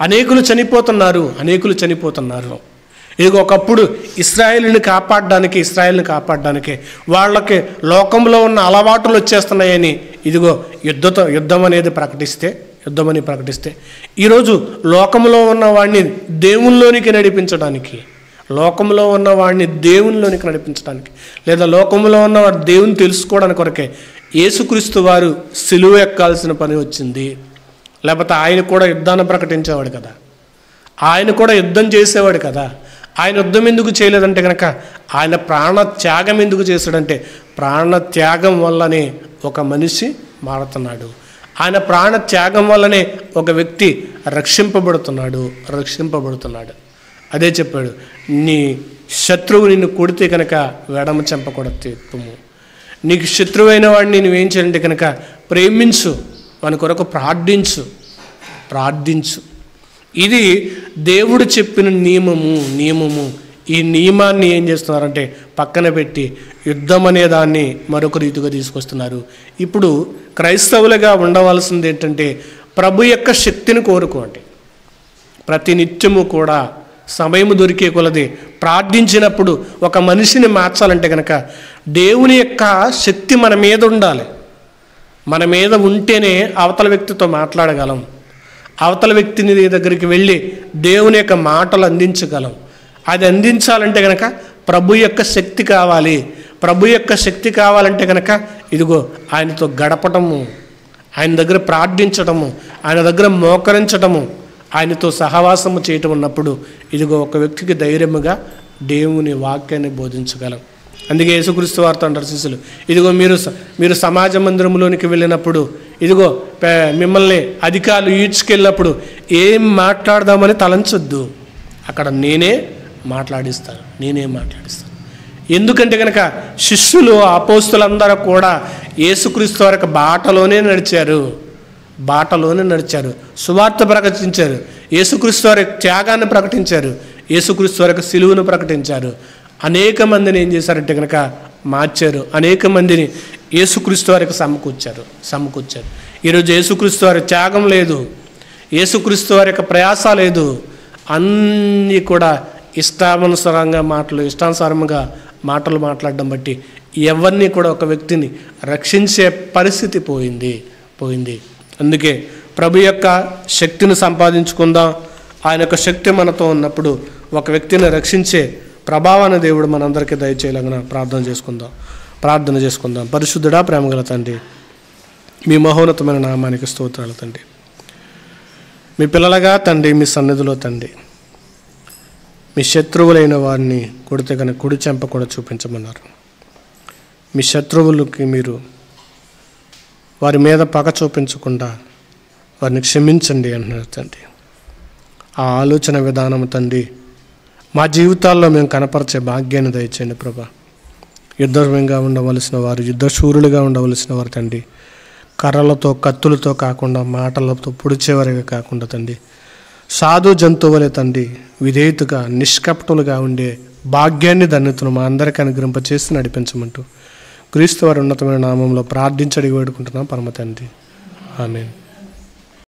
అనేకులు చనిపోతున్నారు. ఇదిగో ఒకప్పుడు ఇశ్రాయేలుని కాపాడడానికి వాళ్ళకి లోకంలో ఉన్న అలవాటులు వచ్చేస్తున్నాయని ఇదిగో యుద్ధమని ప్రకటిస్తే ఈరోజు లోకంలో ఉన్న వాడిని దేవునిలోనికి నడిపించడానికి, లేదా లోకంలో ఉన్నవాడు దేవుని తెలుసుకోవడానికి కొరకే యేసుక్రీస్తు వారు సిలువ ఎక్కాల్సిన పని వచ్చింది. లేకపోతే ఆయన కూడా యుద్ధాన్ని ప్రకటించేవాడు కదా, ఆయన కూడా యుద్ధం చేసేవాడు కదా. ఆయన యుద్ధం ఎందుకు చేయలేదంటే కనుక ఆయన ప్రాణత్యాగం ఎందుకు చేశాడంటే ప్రాణత్యాగం వల్లనే ఒక మనిషి మారుతున్నాడు. ఆయన ప్రాణత్యాగం వల్లనే ఒక వ్యక్తి రక్షింపబడుతున్నాడు. అదే చెప్పాడు, నీ శత్రువు నిన్ను కొడితే కనుక వెడమ చెంపకూడదు తిప్పుము. నీకు శత్రువైన వాడిని నువ్వేం చేయాలంటే కనుక ప్రేమించు, వాని కొరకు ప్రార్థించు. ఇది దేవుడు చెప్పిన నియమము. ఈ నియమాన్ని ఏం చేస్తున్నారంటే పక్కన పెట్టి యుద్ధం అనే దాన్ని మరొక రీతిగా తీసుకొస్తున్నారు. ఇప్పుడు క్రైస్తవులుగా ఉండవలసింది ఏంటంటే ప్రభు యొక్క శక్తిని కోరుకోండి. ప్రతి నిత్యము కూడా సమయం దొరికే కొలది ప్రార్థించినప్పుడు ఒక మనిషిని మార్చాలంటే కనుక దేవుని యొక్క శక్తి మన మీద ఉండాలి. మన మీద ఉంటేనే అవతల వ్యక్తితో మాట్లాడగలం. అవతల వ్యక్తిని దగ్గరికి వెళ్ళి దేవుని యొక్క మాటలు అందించగలం. అది అందించాలంటే కనుక ప్రభు యొక్క శక్తి కావాలంటే కనుక ఇదిగో ఆయనతో గడపటము, ఆయన దగ్గర ప్రార్థించటము, ఆయన దగ్గర మోకరించటము, ఆయనతో సహవాసము చేయటం ఉన్నప్పుడు ఇదిగో ఒక వ్యక్తికి ధైర్యముగా దేవుని వాక్యాన్ని బోధించగలం. అందుకే యేసుక్రీస్తు వారితో అంటారు శిష్యులు, ఇదిగో మీరు సమాజ మందిరంలోనికి వెళ్ళినప్పుడు ఇదిగో మిమ్మల్ని అధికారులు ఈడ్చుకెళ్ళినప్పుడు ఏం మాట్లాడదామని తలంచొద్దు, అక్కడ నేనే మాట్లాడిస్తాను. ఎందుకంటే కనుక శిష్యులు అపోస్తులందరూ కూడా యేసుక్రీస్తు వారి బాటలోనే నడిచారు. సువార్త ప్రకటించారు. యేసుక్రీస్తు వారి త్యాగాన్ని ప్రకటించారు. యేసుక్రీస్తు వారి సిలువను ప్రకటించారు. అనేక మందిని ఏం చేశారంటే కనుక మార్చారు. అనేక మందిని యేసుక్రీస్తు వారికి సమకూర్చారు. ఈరోజు యేసుక్రీస్తు వారి త్యాగం లేదు, యేసుక్రీస్తు వారి యొక్క ప్రయాస లేదు. అన్నీ కూడా ఇష్టానుసారంగా మాటలు మాట్లాడడం బట్టి ఎవరిని కూడా ఒక వ్యక్తిని రక్షించే పరిస్థితి పోయింది. అందుకే ప్రభు యొక్క శక్తిని సంపాదించుకుందాం. ఆయన యొక్క శక్తి మనతో ఉన్నప్పుడు ఒక వ్యక్తిని రక్షించే ప్రభావాన్ని దేవుడు మనందరికీ దయచేయలాగిన ప్రార్థన చేసుకుందాం. పరిశుద్ధుడా, ప్రేమగల తండ్రి, మీ మహోన్నతమైన నామానికి స్తోత్రాలు తండ్రి. మీ పిల్లలుగా తండ్రి మీ సన్నిధిలో తండ్రి మీ శత్రువులైన వారిని కొడితే కనుక కుడి చెంప కూడా చూపించమన్నారు. మీ శత్రువులకి మీరు వారి మీద పగ చూపించకుండా వారిని క్షమించండి అంటున్నారు తండ్రి. ఆ ఆలోచన విధానం తండ్రి, మా జీవితాల్లో మేము కనపరిచే భాగ్యాన్ని దయచేయండి ప్రభా. యుద్ధంగా ఉండవలసిన వారు, యుద్ధశూరులుగా ఉండవలసిన వారు తండ్రి, కర్రలతో కత్తులతో కాకుండా, మాటలతో పొడిచేవారిగా కాకుండా తండ్రి, సాధు జంతువులే తండ్రి, విధేయతగా నిష్కపటులుగా ఉండే భాగ్యాన్ని, ధన్యతను మా అందరికీ అనుగ్రహింపచేసి నడిపించమంటూ క్రీస్తు వారి ఉన్నతమైన నామంలో ప్రార్థించి అడిగి వేడుకుంటున్నాం పరమ తండ్రి. ఆమేన్.